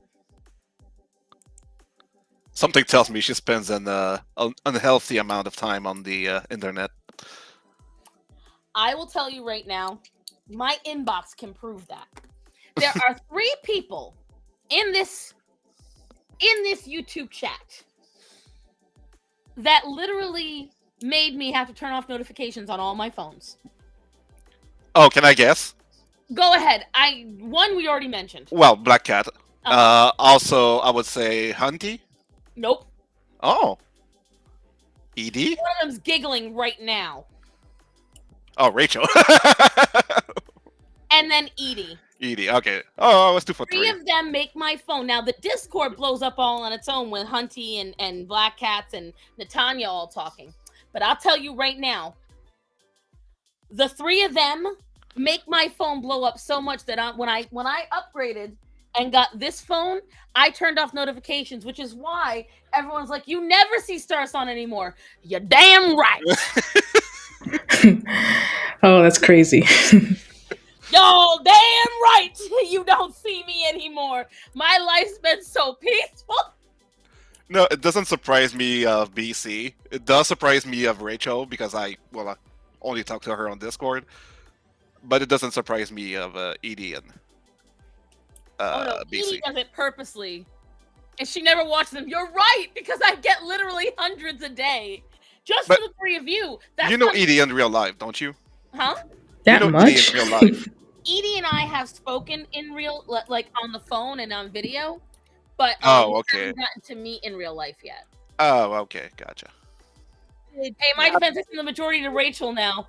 Something tells me she spends an unhealthy amount of time on the internet. I will tell you right now, my inbox can prove that. There are 3 people in this YouTube chat that literally made me have to turn off notifications on all my phones. Oh, can I guess? Go ahead. One we already mentioned. Well, Black Cat. Also, I would say Hunty. Nope. Oh. Edie? One of them's giggling right now. Oh, Rachel. And then Edie. Edie, okay. Oh, it's 2 for 3. 3 of them make my phone. Now, the Discord blows up all on its own with Hunty and Black Cats and Natanya all talking. But I'll tell you right now, the 3 of them make my phone blow up so much that when I upgraded and got this phone, I turned off notifications, which is why everyone's like, you never see Starson anymore. You're damn right. Oh, that's crazy. Yo, damn right. You don't see me anymore. My life's been so peaceful. No, it doesn't surprise me of BC. It does surprise me of Rachel because I only talk to her on Discord. But it doesn't surprise me of Edie and BC. Edie does it purposely. And she never watches them. You're right, because I get literally hundreds a day. Just for the 3 of you. You know Edie in real life, don't you? Huh? That you know much? Edie in real life. Edie and I have spoken in real, like on the phone and on video, but okay. haven't gotten to meet in real life yet. Oh, okay, gotcha. Hey, my defense is in the majority to Rachel now,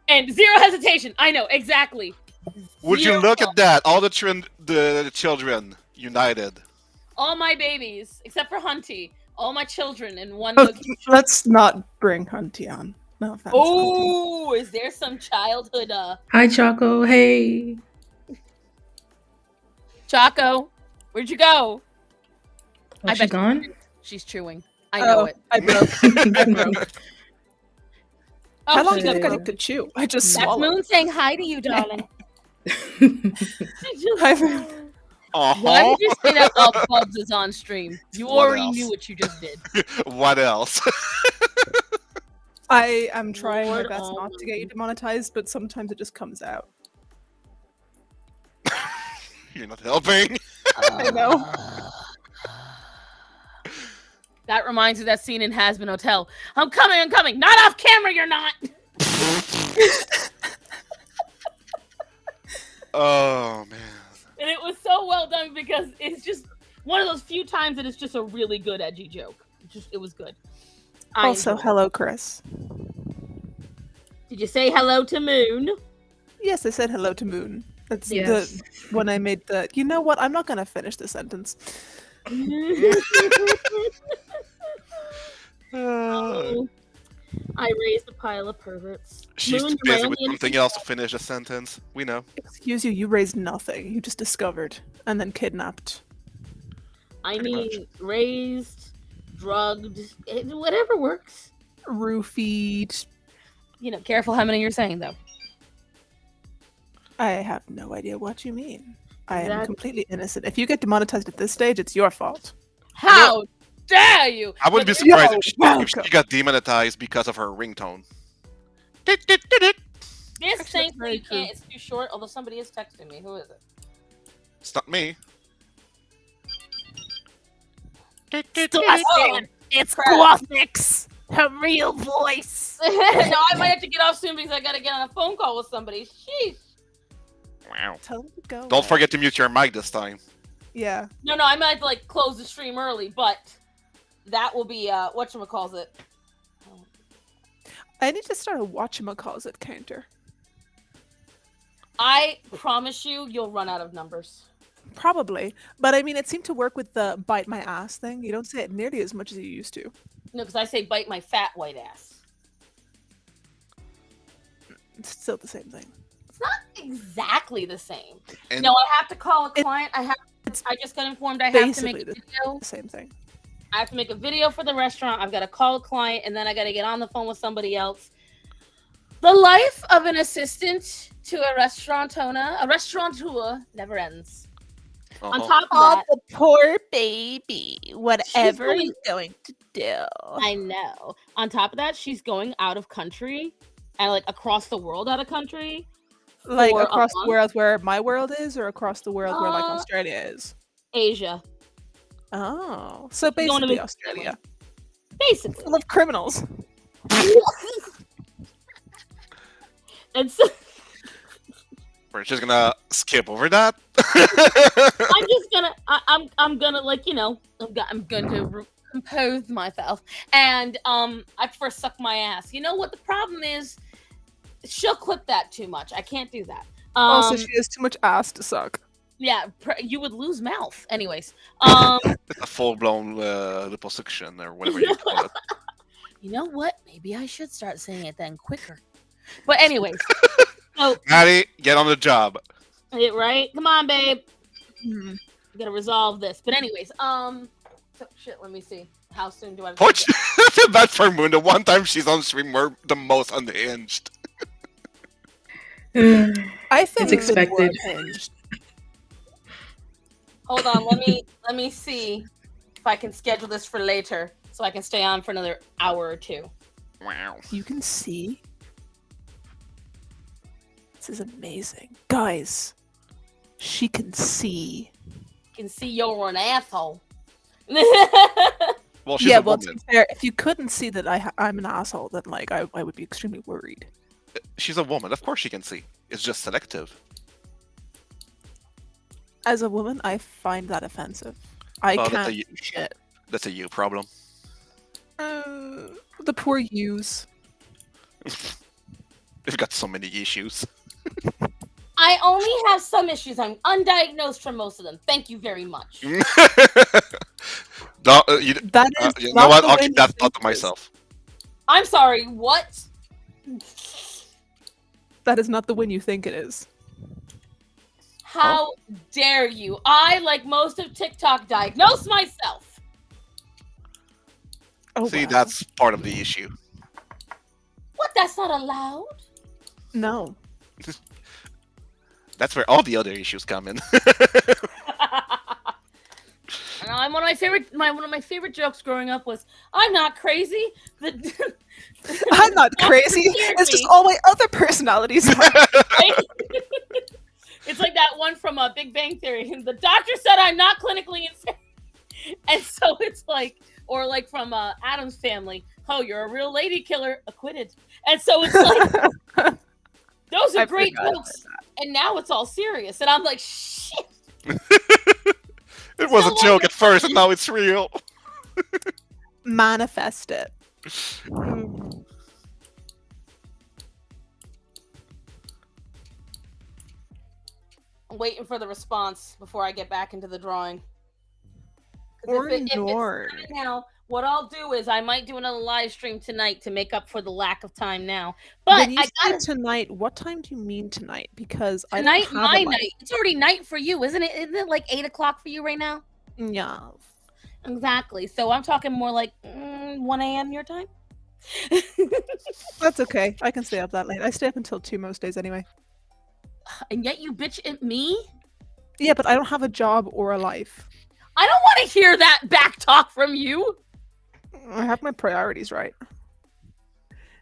and 0 hesitation. I know exactly. Would you look at that? All the children united. All my babies, except for Hunty, all my children in one Oh, location. let's not bring Hunty on. No offense. Hunty. Oh, is there some childhood? Hi, Choco. Hey. Choco, where'd you go? Oh, she's gone? She's chewing. I know it. I broke. I broke. Oh, How long she do you got think I broke. need to chew? I just That's swallowed. Moon saying hi to you, darling. I've- Why would you say that while Bubs is on stream? You What already else? knew what you just did. What else? I am trying Lord my best not to get you demonetized, but sometimes it just comes out. You're not helping. I know. That reminds me of that scene in Hazbin Hotel. I'm coming. Not off camera, you're not. Oh man. And it was so well done because it's just one of those few times that it's just a really good edgy joke. It was good. I Also, enjoyed it. hello, Chris. Did you say hello to Moon? Yes, I said hello to Moon. That's Yes. when I made the. You know what? I'm not gonna finish the sentence. Oh, I raised a pile of perverts. She's Moon, too you're my busy with only something innocent else to finish a sentence. We know. Excuse you. You raised nothing. You just discovered and then kidnapped. I Pretty much. mean, raised, drugged, whatever works. Roofied. You know, careful how many you're saying, though. I have no idea what you mean. I am Exactly. completely innocent. If you get demonetized at this stage, it's your fault. How dare you? I wouldn't be But surprised Yo, if she welcome. got demonetized because of her ringtone. This Actually, thing that's very you can't, it's too short, although somebody is texting me. Who is it? It's not me. It's Guathnix, her real voice. No, I might have to get off soon because I gotta get on a phone call with somebody. Sheesh. Wow. Tell them to go. Don't away. forget to mute your mic this time. Yeah. No, I might have to like close the stream early, but that will be whatchamacallit. I need to start a whatchamacallit counter. I promise you'll run out of numbers. Probably. But I mean, it seemed to work with the bite my ass thing. You don't say it nearly as much as you used to. No, because I say bite my fat white ass. It's still the same thing. It's not exactly the same. And No, I have to call a It- client. I just got informed I have to Basically make a the video. same thing. I have to make a video for the restaurant. I've got to call a client, and then I got to get on the phone with somebody else. The life of an assistant to a restaurateur never ends. On top of that, the poor baby. Whatever he's going to do. I know. On top of that, she's going out of country and like across the world out of country. Like for a across the month. world where my world is, or across the world where like Uh, Australia is. Asia, Oh, so She's going to basically make- Australia, basically. full of criminals. And so we're just gonna skip over that. I'm just gonna, I'm gonna like, you know, I'm going to compose myself, and I prefer suck my ass. You know what the problem is? She'll clip that too much. I can't do that. Also, she has too much ass to suck. Yeah, you would lose mouth. Anyways, It's a full-blown liposuction or whatever you call it. you know what? Maybe I should start saying it then quicker. But anyways, so Maddie, get on the job. right? Come on, babe. Hmm. We gotta resolve this. But anyways, so shit. Let me see. How soon do I? Which I feel bad for Moon. The one time she's on stream, we're the most unhinged. I think It's expected. Unhinged. Hold on. Let me see if I can schedule this for later, so I can stay on for another hour or two. Wow. You can see. This is amazing, guys. She can see. You can see you're an asshole. Well, she's Yeah, a well, to woman. be fair, if you couldn't see that I'm an asshole, then like I would be extremely worried. She's a woman. Of course she can see. It's just selective. As a woman, I find that offensive. I Well, that's can't a do you- shit. That's a you problem. The poor yous. They've got so many issues. I only have some issues. I'm undiagnosed from most of them. Thank you very much. you That is. you not know what? the I'll way keep you that think thought to it is. myself. I'm sorry. What? That is not the win you think it is. How dare you? I, like most of TikTok, diagnose myself. Oh, See, wow. that's part of the issue. What? That's not allowed? No. That's where all the other issues come in. And one of my favorite jokes growing up was, "I'm not crazy." The I'm not doctor crazy. scared It's just me, all my other personalities are. right? It's like that one from Big Bang Theory. The doctor said I'm not clinically insane, and so it's like, or like from Adam's Family. Oh, you're a real lady killer, acquitted. And so it's like, those are I great forgot jokes. And now it's all serious, and I'm like, shit. It was No a joke at first, and now it's real. Manifest it. I'm waiting for the response before I get back into the drawing. 'Cause Or if it's ignored. not now, what I'll do is I might do another live stream tonight to make up for the lack of time now. But When you I say gotta tonight, what time do you mean tonight? Because I tonight, don't have my a life. night. It's already night for you, isn't it? Isn't it like 8 o'clock for you right now? Yeah. Exactly. So I'm talking more like 1 a.m. your time. That's okay. I can stay up that late. I stay up until 2 most days anyway. And yet you bitch at me? Yeah, but I don't have a job or a life. I don't want to hear that back talk from you. I have my priorities right.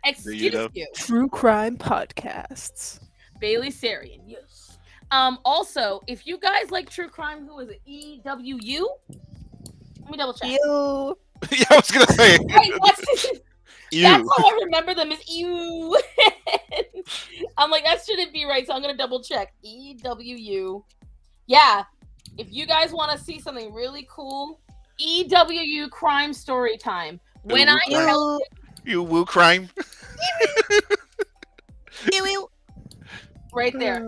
Excuse though? you. True crime podcasts. Bailey Sarian, yes. Also, if you guys like true crime, who is it? EWU? Let me double check. Ew. Yeah, I was gonna say. Wait, that's You. how I remember them, is ew. I'm like, that shouldn't be right, so I'm gonna double check. EWU. Yeah. If you guys want to see something really cool, EWU Crime Story Time. When I tell You woo crime. right there.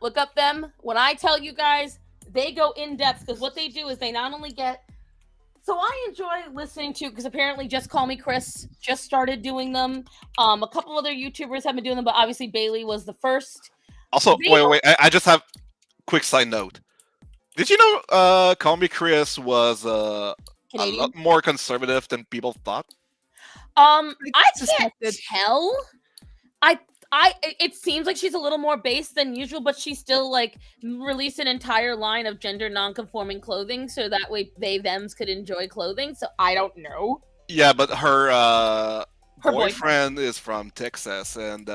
Look up them. When I tell you guys, they go in depth, because what they do is they not only get. So I enjoy listening to, because apparently Just Call Me Chris just started doing them. A couple other YouTubers have been doing them, but obviously Bailey was the first. Also, They wait. I just have quick side note. Did you know Call Me Chris was a Canadian. lot more conservative than people thought? I can't suspected. tell. It seems like she's a little more base than usual, but she still like released an entire line of gender non-conforming clothing, so that way thems could enjoy clothing. So I don't know. Yeah, but her Her boyfriend is from Texas, and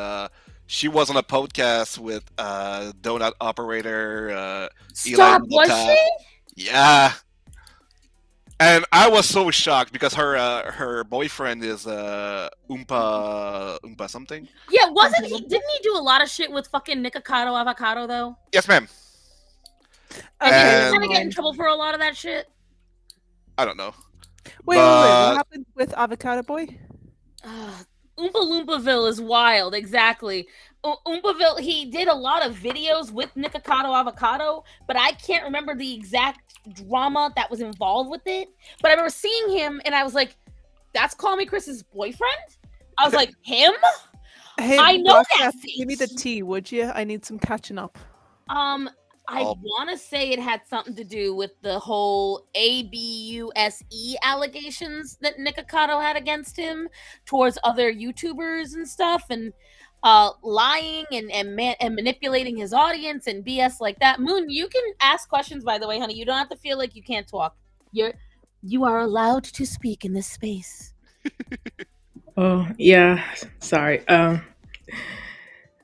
she was on a podcast with Donut Operator. Stop, Eli was Mota. she? Yeah. And I was so shocked because her boyfriend is Oompa something. Yeah, didn't he do a lot of shit with fucking Nikocado Avocado though? Yes, ma'am. And didn't he And- kind of get in trouble for a lot of that shit? I don't know. Wait, But- what happened with Avocado Boy? Oompa Loompaville is wild, exactly. Oompaville, he did a lot of videos with Nikocado Avocado, but I can't remember the exact drama that was involved with it. But I remember seeing him, and I was like, that's Call Me Chris's boyfriend? I was like, him? Hey, I know Black that Cat, give me the face. tea, would you? I need some catching up. I want to say it had something to do with the whole ABUSE allegations that Nikocado had against him towards other YouTubers and stuff, and lying and manipulating his audience and BS like that. Moon, you can ask questions, by the way, honey. You don't have to feel like you can't talk. You are allowed to speak in this space. Oh yeah, sorry.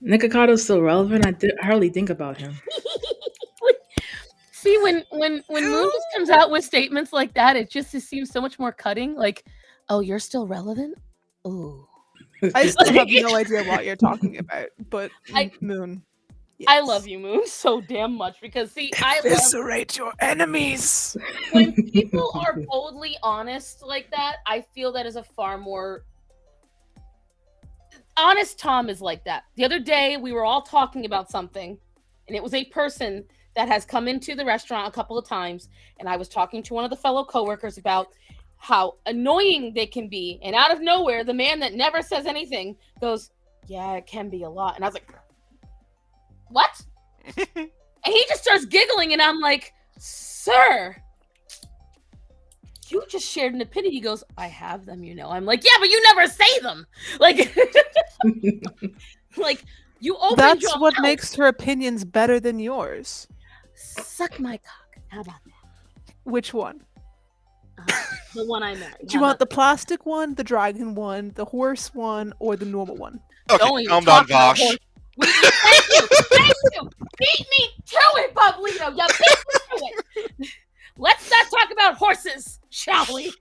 Nikakoto's still relevant. I hardly think about him. See, when Moon just comes out with statements like that, it seems so much more cutting. Like, oh, you're still relevant? Ooh. I still have no idea what you're talking about, but Moon. I yes. love you, Moon, so damn much, because see, I love Eviscerate your enemies. when people are boldly honest like that. I feel that is a far more honest. Tom is like that. The other day, we were all talking about something, and it was a person that has come into the restaurant a couple of times, and I was talking to one of the fellow coworkers about how annoying they can be, and out of nowhere, the man that never says anything goes, "Yeah, it can be a lot," and I was like, "What?" And he just starts giggling, and I'm like, "Sir, you just shared an opinion. He goes, I have them, I'm like, yeah, but you never say them. Like, like you opened That's your what mouth. makes her opinions better than yours. Suck my cock. How about that? Which one? The one I married. Do you want the plastic one, the dragon one, the horse one, or the normal one? Okay, Don't even calm down, talk about Vosh. horse. Thank you. Thank you. Beat me to it, Bublito. You beat me to it. Let's not talk about horses, shall we?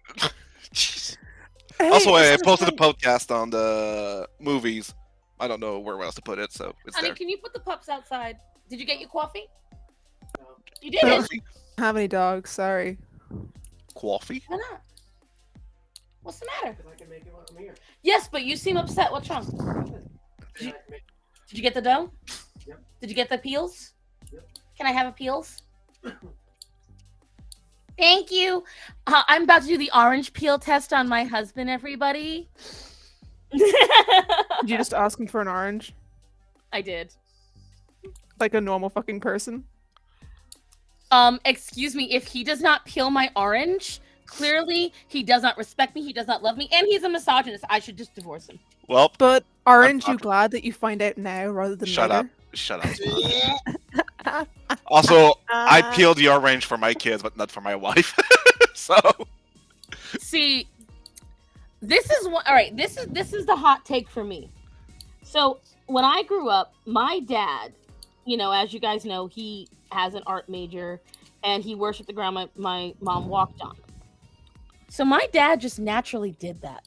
Hey, Also, I this is posted a like- podcast on the movies. I don't know where else to put it, so it's Honey, there. can you put the pups outside? Did you get your coffee? You I don't did. have any dogs. Sorry. Coffee? Why not? What's the matter? Yes, but you seem upset. What's wrong? Did you get the dough? Yep. Did you get the peels? Yep. Can I have a peels? Thank you. I'm about to do the orange peel test on my husband, everybody. Did you just ask him for an orange? I did. Like a normal fucking person? Excuse me, if he does not peel my orange, clearly he does not respect me, he does not love me, and he's a misogynist. I should just divorce him. Well, But aren't you not- glad that you find out now rather than shut later? up. Shut up. Also, I peeled the orange for my kids, but not for my wife. So See, this is what. All right, this is the hot take for me. So when I grew up, my dad, as you guys know, he has an art major, and he worshipped the ground my mom walked on. So my dad just naturally did that.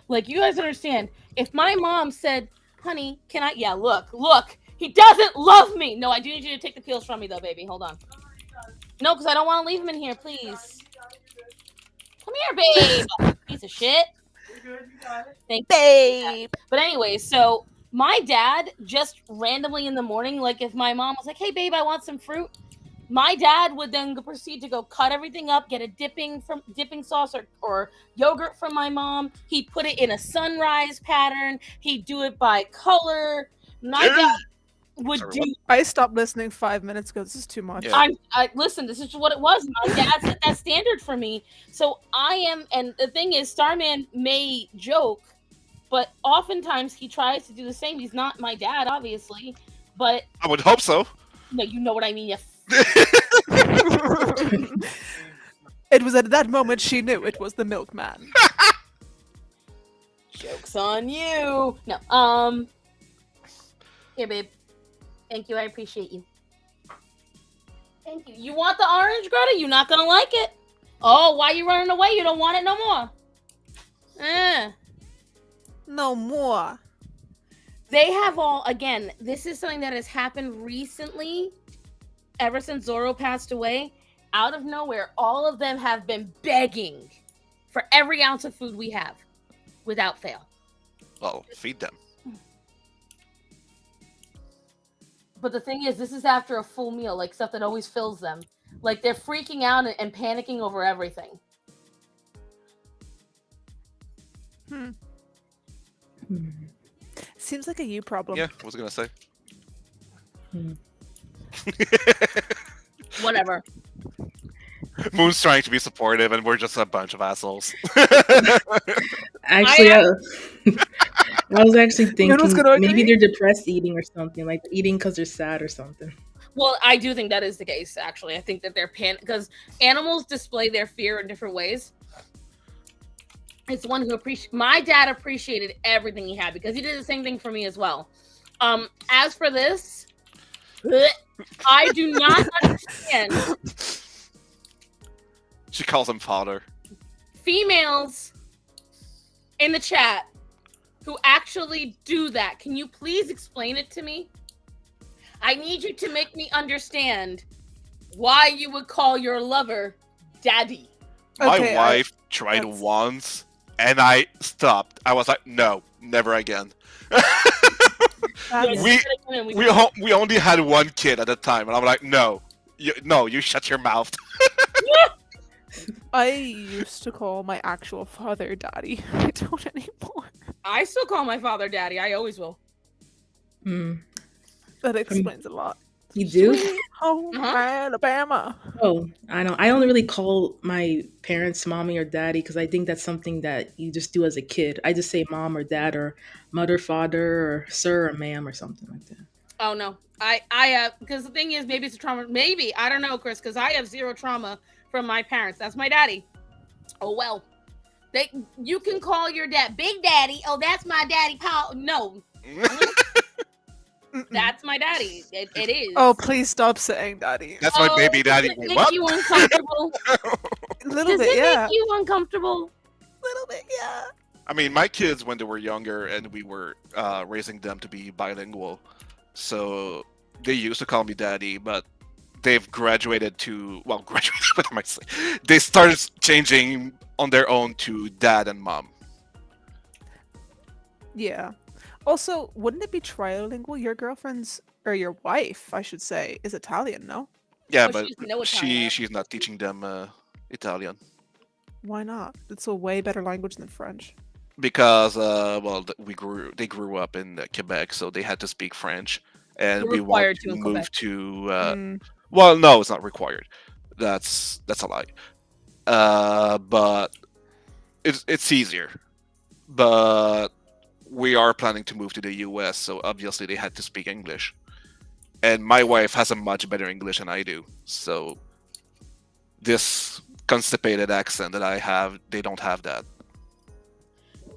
Like, you guys understand? If my mom said, "Honey, can I?" Yeah, look, he doesn't love me. No, I do need you to take the peels from me, though, baby. Hold on. No, because I don't want to leave him in here, please. Come here, babe. Piece of shit. You're good, you got it. Thank you. Babe! But anyway, so my dad just randomly in the morning, like if my mom was like, "Hey, babe, I want some fruit," my dad would then proceed to go cut everything up, get a dipping sauce or yogurt from my mom. He'd put it in a sunrise pattern. He'd do it by color. My dad would Sorry, do. what? I stopped listening 5 minutes ago. This is too much. Yeah. Listen, this is what it was. My dad set that standard for me. So I am, and the thing is, Starman may joke, but oftentimes he tries to do the same. He's not my dad, obviously, but I would hope so. no, you know what I mean. You It was at that moment she knew it was the milkman. joke's on you. No, here, babe. Thank you. I appreciate you. Thank you. You want the orange, Greta? You're not gonna like it. Oh, why you running away? You don't want it no more. No more. They have all, again, this is something that has happened recently, ever since Zorro passed away. Out of nowhere, all of them have been begging for every ounce of food we have, without fail. Well, feed them. But the thing is, this is after a full meal, like stuff that always fills them. Like, they're freaking out and panicking over everything. Seems like a you problem. Yeah, I was gonna say. Whatever. Moon's trying to be supportive, and we're just a bunch of assholes. Actually, I was actually No one's thinking gonna maybe agree? they're depressed eating or something, like eating because they're sad or something. Well, I do think that is the case, actually. I think that they're because animals display their fear in different ways. It's one who my dad appreciated everything he had because he did the same thing for me as well. As for this, I do not understand She calls him father. females in the chat who actually do that. Can you please explain it to me? I need you to make me understand why you would call your lover daddy. My Okay, wife tried that's- once, and I stopped. I was like, no, never again. That's- We only had one kid at the time, and I'm like, no, you shut your mouth. I used to call my actual father daddy. I don't anymore. I still call my father daddy. I always will. Hmm. That explains a lot. You do? Home Uh-huh. Alabama. Oh, I don't. I don't really call my parents mommy or daddy because I think that's something that you just do as a kid. I just say mom or dad or mother, father, or sir or ma'am or something like that. Oh no, I have, because the thing is, maybe it's a trauma. Maybe I don't know, Chris, because I have zero trauma from my parents. That's my daddy. Oh well, they you can call your dad Big Daddy. Oh, that's my daddy. Paul. No, Mm-mm. that's my daddy. It is. Oh, please stop saying daddy. That's my baby Does daddy. it Wait, make what? you uncomfortable? A little Does bit, it yeah. make you uncomfortable? Little bit, yeah. I mean, my kids when they were younger, and we were raising them to be bilingual, so they used to call me daddy, but they've graduated to graduated. What am I saying? They started changing on their own to dad and mom. Yeah. Also, wouldn't it be trilingual? Your girlfriend's, or your wife, I should say, is Italian, no? Yeah, Oh, but she's no Italian. she's not teaching them Italian Why not? It's a way better language than French. because they grew up in Quebec, so they had to speak French, and You're we want required to to in Quebec. move to Mm, well, no, it's not required. That's a lie. But it's easier. But we are planning to move to the US, so obviously they had to speak English. And my wife has a much better English than I do, so this constipated accent that I have, they don't have that.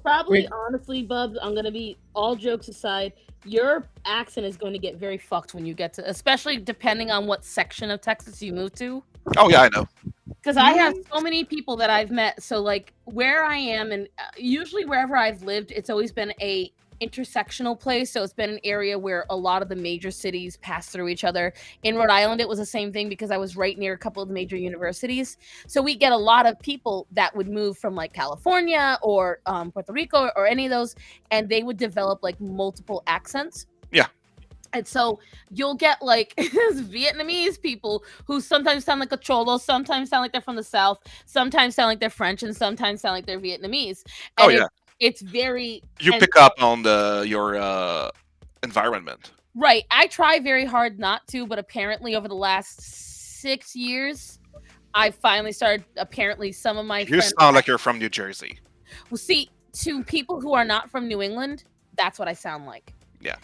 Probably, Rick- honestly, Bubs, I'm gonna be, all jokes aside, your accent is going to get very fucked when you get to, especially depending on what section of Texas you move to. Oh yeah, I know. Because I have so many people that I've met. So like where I am, and usually wherever I've lived, it's always been a intersectional place. So it's been an area where a lot of the major cities pass through each other. In Rhode Island, it was the same thing because I was right near a couple of the major universities. So we get a lot of people that would move from like California or Puerto Rico or any of those, and they would develop like multiple accents. Yeah. And so you'll get like Vietnamese people who sometimes sound like a cholo, sometimes sound like they're from the South, sometimes sound like they're French, and sometimes sound like they're Vietnamese. Oh And yeah, it's very, you and pick up on your environment. right. I try very hard not to, but apparently over the last 6 years, I finally started. Apparently, some of my You friends sound like you're from New Jersey. well, see, to people who are not from New England, that's what I sound like. Yeah.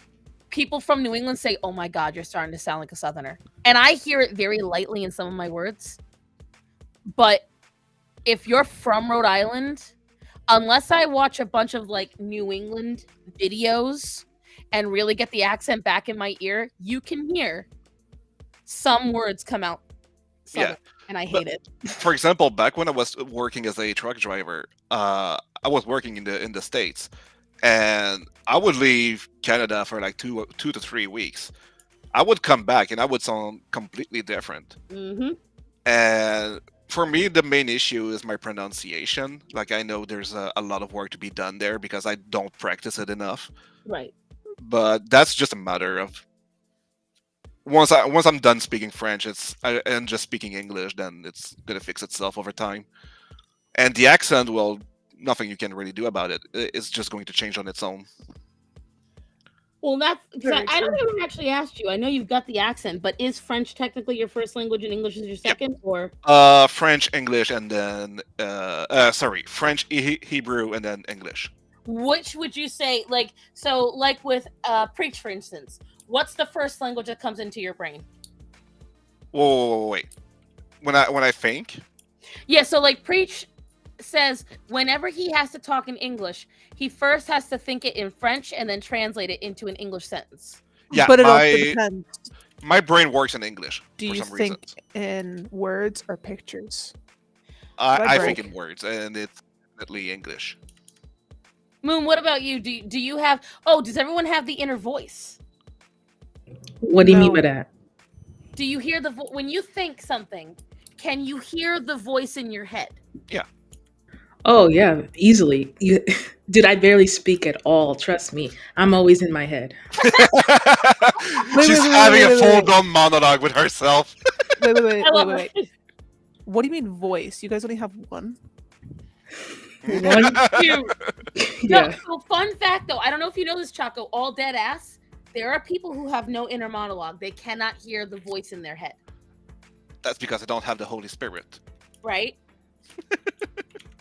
People from New England say, "Oh my God, you're starting to sound like a Southerner," and I hear it very lightly in some of my words. But if you're from Rhode Island, unless I watch a bunch of like New England videos and really get the accent back in my ear, you can hear some words come out Southern, and I hate it. For example, back when I was working as a truck driver, I was working in the States, and I would leave Canada for like 2 to 3 weeks. I would come back and I would sound completely different. Mm-hmm. And for me, the main issue is my pronunciation. Like I know there's a lot of work to be done there because I don't practice it enough. Right. But that's just a matter of once I'm done speaking French, and just speaking English, then it's gonna fix itself over time. And the accent, well, nothing you can really do about it. It's just going to change on its own. Well, that's because Very I don't true. even actually asked you. I know you've got the accent, but is French technically your first language and English is your second, or French, English, and then French, Hebrew, and then English. which would you say? Like so, like with preach, for instance, what's the first language that comes into your brain? Whoa, wait. When I think, Yeah, so like preach says whenever he has to talk in English, he first has to think it in French and then translate it into an English sentence. yeah, But it also depends. my brain works in English Do for you some think reason. in words or pictures? I my think brain- in words, and it's definitely English. Moon, what about you? Do you have? Oh, does everyone have the inner voice? What do you mean No. by that? Do you hear the when you think something? Can you hear the voice in your head? Oh yeah, easily. Dude, I barely speak at all. Trust me, I'm always in my head. She's wait, having a wait. full-blown monologue with herself. I love Wait. it. What do you mean voice? You guys only have one? One, You. yeah. No, so fun fact though, I don't know if you know this, Chaco. All dead ass. There are people who have no inner monologue. They cannot hear the voice in their head, That's because I don't have the Holy Spirit. right?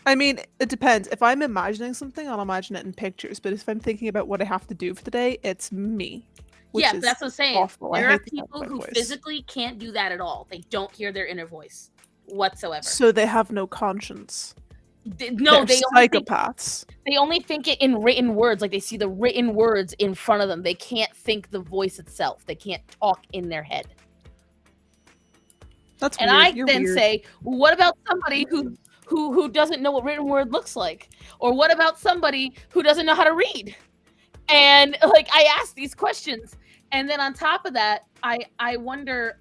I mean, it depends. If I'm imagining something, I'll imagine it in pictures. But if I'm thinking about what I have to do for the day, it's me. Which Yeah, is that's what I'm saying. awful. I There are hate the sound of people my who voice. physically can't do that at all. They don't hear their inner voice whatsoever. So they have no conscience. No, They're psychopaths. They only think it in written words. Like they see the written words in front of them. They can't think the voice itself. They can't talk in their head. That's And weird. I You're then weird. say, well, what about somebody who doesn't know what written word looks like? Or what about somebody who doesn't know how to read? And like I ask these questions. And then on top of that, I wonder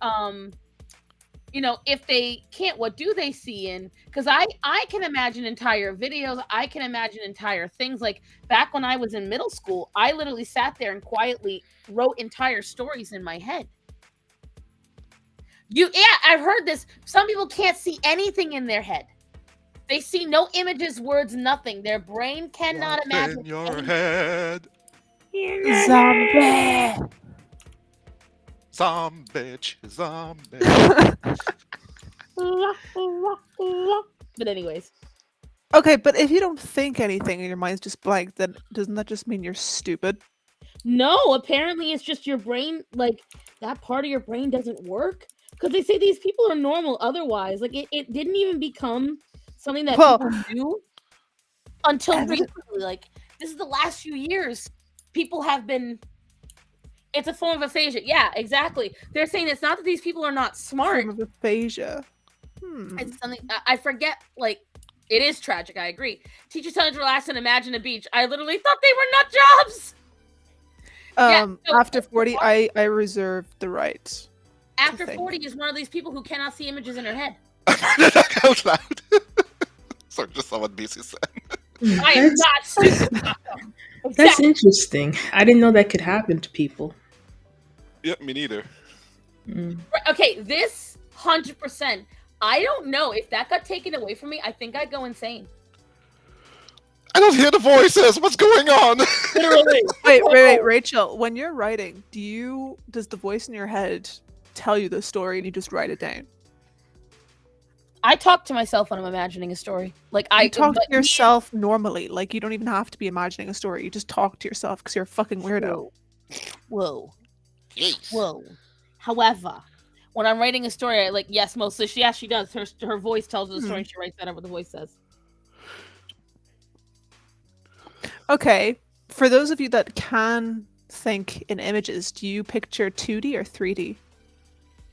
if they can't, what do they see in? Because I can imagine entire videos. I can imagine entire things. Like back when I was in middle school, I literally sat there and quietly wrote entire stories in my head. I've heard this. Some people can't see anything in their head. They see no images, words, nothing. Their brain cannot What's imagine in your anything. head? Zombie. Zombie. But anyways, Okay, but if you don't think anything and your mind's just blank, then doesn't that just mean you're stupid? no, apparently it's just your brain, like that part of your brain doesn't work. Because they say these people are normal otherwise. Like it didn't even become something that Well, people knew until evident- recently. Like this is the last few years. People have been, it's a form of aphasia. Yeah, exactly. They're saying it's not that these people are not smart. Form of aphasia. It's something I forget. Like it is tragic. I agree. Teachers telling to relax and imagine a beach. I literally thought they were nut jobs. So After 40, I reserve the right. After think. 40 is one of these people who cannot see images in her head. Out loud. Sorry, just someone busy said. I am not stupid. That's Exactly. interesting. I didn't know that could happen to people. Yep, me neither. Okay, this 100%. I don't know if that got taken away from me. I think I'd go insane. I don't hear the voices. What's going on? Literally. Wait, Rachel. When you're writing, does the voice in your head tell you the story and you just write it down? I talk to myself when I'm imagining a story. Like You talk to yourself normally. Like you don't even have to be imagining a story. You just talk to yourself because you're a fucking weirdo. Whoa. Jeez. Whoa. However, when I'm writing a story, I yes, mostly she does. Her voice tells the story and she writes that what the voice says. Okay. For those of you that can think in images, do you picture 2D or 3D?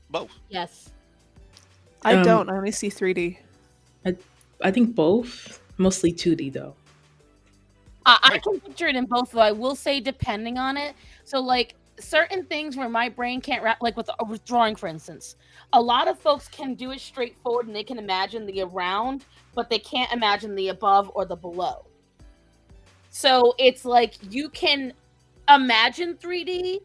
Both. Yes. I don't. I only see 3D. I think both. Mostly 2D though. I can picture it in both, though. I will say, depending on it. So, like, certain things where my brain can't wrap, like with drawing, for instance. A lot of folks can do it straightforward and they can imagine the around, but they can't imagine the above or the below. So, it's like you can imagine 3D,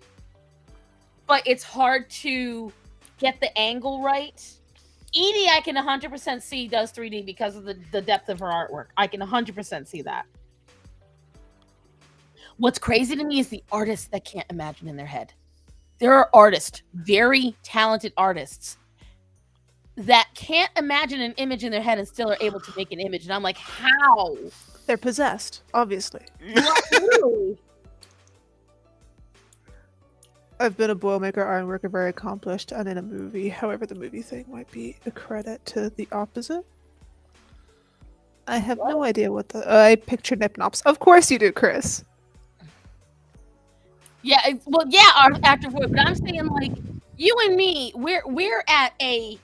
but it's hard to get the angle right. Edie, I can 100% see does 3D because of the depth of her artwork. I can 100% see that. What's crazy to me is the artists that can't imagine in their head. There are artists, very talented artists, that can't imagine an image in their head and still are able to make an image. And I'm like, how? They're possessed, obviously. Literally. I've been a boilmaker, ironworker, very accomplished, and in a movie. However, the movie thing might be a credit to the opposite. I have no idea what the... I picture Nipnops. Of course you do, Chris. Yeah, well, yeah, our active voice, but I'm saying like you and me, we're at a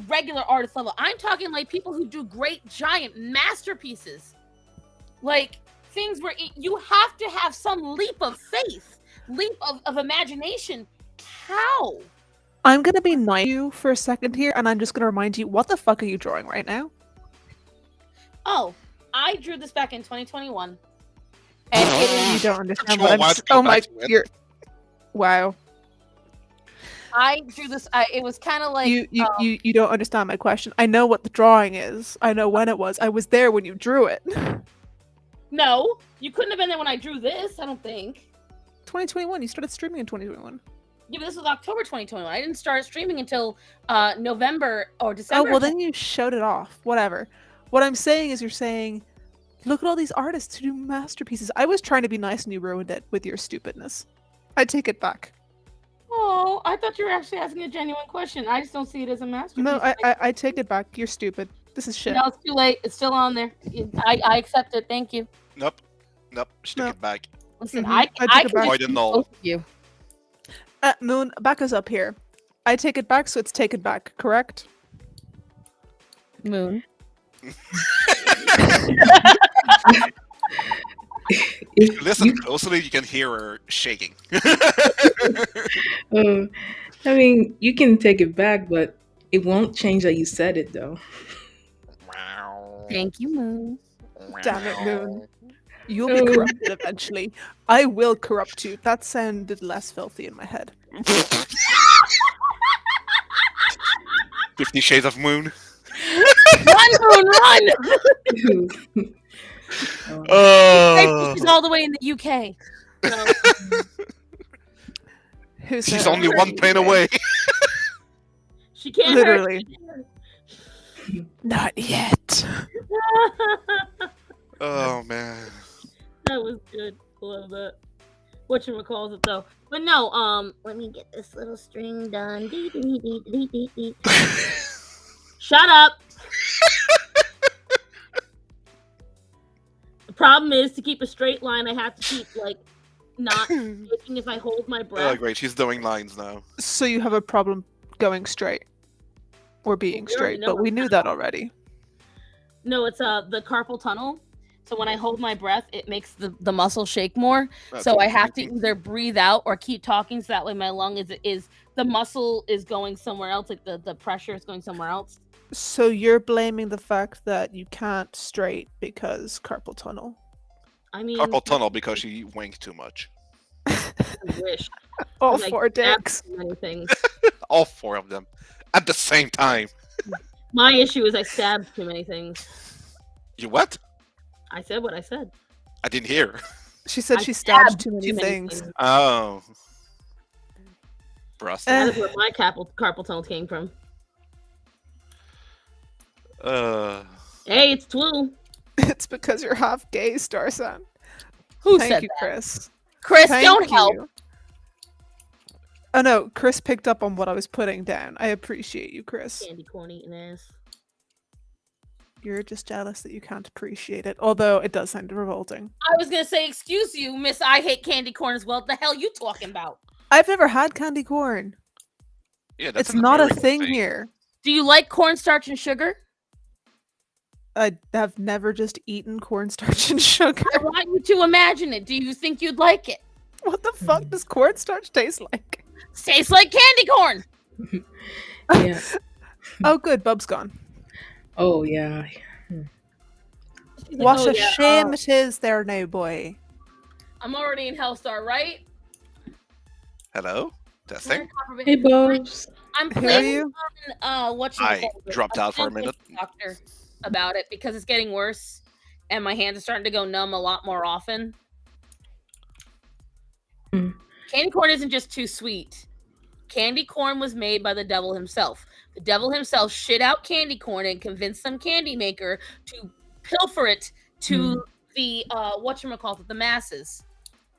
regular artist level. I'm talking like people who do great giant masterpieces, like things where you have to have some leap of faith, leap of imagination. How? I'm gonna be nice to you for a second here, and I'm just gonna remind you, what the fuck are you drawing right now? Oh, I drew this back in 2021. And You don't understand Sure, what why I'm... to go Oh my... back to it? You're... Wow. I drew this. It was kind of like You don't understand my question. I know what the drawing is. I know when it was. I was there when you drew it. No, you couldn't have been there when I drew this. I don't think. 2021. You started streaming in 2021. Yeah, but this was October 2021. I didn't start streaming until November or Oh, December. well, then you showed it off. Whatever. What I'm saying is you're saying, look at all these artists who do masterpieces. I was trying to be nice and you ruined it with your stupidness. I take it back. Oh, I thought you were actually asking a genuine question. I just don't see it as a masterpiece. No, I take it back. You're stupid. This is shit. No, it's too late. It's still on there. I accept it. Thank you. Nope. She took No. it back. Listen, Mhm. I I took can it back. Why dispute didn't all? both of you. Moon, back us up here. I take it back, so it's taken back, correct? Moon. If Listen you, closely, you can hear her shaking. I mean, you can take it back, but it won't change that you said it, though. Thank you, Moon. Damn it, Moon. You'll be Oh. corrupted eventually. I will corrupt you. That sounded less filthy in my head. 50 Shades of Moon. Run, Moon, run! Oh. She's all the way in the UK. So, Who She's said only that? one plane away. she can't Literally. Not yet. hurt. Oh man. That was good. Love that. Whatchamacalls it though. But no, let me get this little string done. Dee, dee, dee, dee, dee, dee. Shut up. The problem is to keep a straight line, I have to keep like not shaking if I hold my Oh breath. great, she's doing lines now. So you have a problem going straight. Or being We already straight, know but we what's knew that already. No, it's the carpal tunnel. So when I hold my breath, it makes the muscle shake more. That's So I have to thinking. either breathe out or keep talking, so that way my lung is the muscle is going somewhere else, like the pressure is going somewhere else. So you're blaming the fact that you can't straight because carpal tunnel. I mean, Carpal tunnel because she winked too much. I wish. All Like, four dicks. Many things. All four of them at the same time. My issue is I stabbed too many things. You what? I said what I said. I didn't hear. She said I she stabbed stabbed too many things. Oh. Brust. That is where my carpal tunnel came from. Hey, it's Twoo. It's because you're half gay, Starson. Who Thank said you, that? Chris. Chris, Thank don't help. you. Oh no, Chris picked up on what I was putting down. I appreciate you, Chris. Candy corn eating ass. You're just jealous that you can't appreciate it, although it does sound revolting. I was gonna say, excuse you, Miss. I hate candy corn as well. What the hell you talking about? I've never had candy corn. Yeah, that's It's an not a American thing here. Do you like cornstarch and sugar? I have never just eaten cornstarch and sugar. I want you to imagine it. Do you think you'd like it? What the fuck does cornstarch taste like? Tastes like candy corn. Yeah. Oh, good. Bub's gone. Oh, yeah. She's like, What "Oh, a yeah, shame it is there now, boy. I'm already in Hellstar, right? Hello? Testing? Hey, Bubs. I'm Who are playing you? on I dropped out for a minute. Doctor about it because it's getting worse, and my hands are starting to go numb a lot more often. Hmm. Candy corn isn't just too sweet. Candy corn was made by the devil himself. The devil himself shit out candy corn and convinced some candy maker to pilfer it to the whatchamacallit, the masses.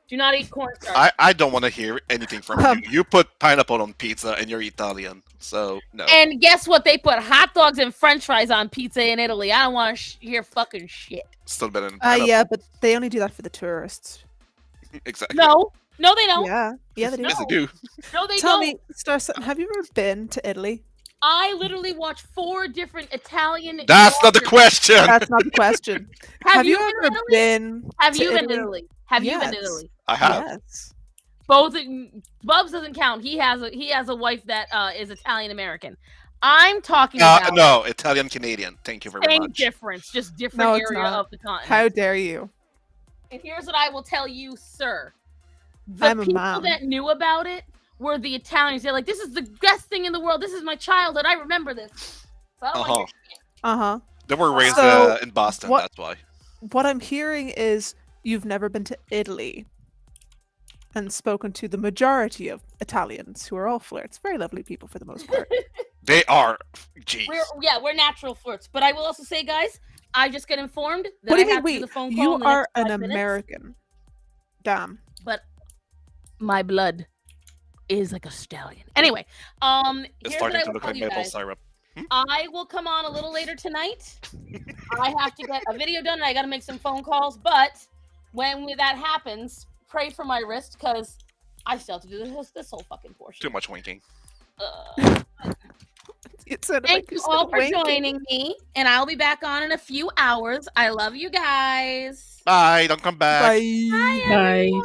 Do not eat cornstarch. I don't want to hear anything from you. You put pineapple on pizza and you're Italian, so no. And guess what? They put hot dogs and French fries on pizza in Italy. I don't want to hear fucking shit. Still better than pineapple. Yeah, but they only do that for the tourists. Exactly. No, they don't. Yeah, they do. Yes, they do. No, they Tell don't. me, Starson, have you ever been to Italy? I literally watched 4 different Italian. That's not the vloggers. question. That's not the question. Have you ever been to Italy? been? Have to you been to Italy? Italy? Have you been to Yes. Italy? I have. Yes. Both. Bubs doesn't count. He has a wife that is Italian American. I'm talking about No, Italian Canadian. Thank you very same much. difference, just different No, it's area not. of the continent. How dare you? And here's what I will tell you, sir. The I'm a people mom. that knew about it were the Italians. They're like, this is the best thing in the world. This is my childhood. I remember this. So I don't want Uh-huh. your They were raised So, in Boston, what- that's why. What I'm hearing is you've never been to Italy. and spoken to the majority of Italians, who are all flirts. Very lovely people for the most part. They are. Jeez. We're natural flirts. But I will also say, guys, I just get informed that What do I you mean? have to do Wait, the phone call you in the are next an 5 minutes, American. Damn. but my blood is like a stallion. Anyway, It's here's what starting I to will look tell like you maple guys. syrup. I will come on a little later tonight. I have to get a video done and I got to make some phone calls. But when that happens, pray for my wrist because I still have to do this whole fucking portion. Too much winking. It sounded Thank like you you're all still for wanking. joining me, and I'll be back on in a few hours. I love you guys. Bye. Don't come back. Bye. Bye, Bye. everyone.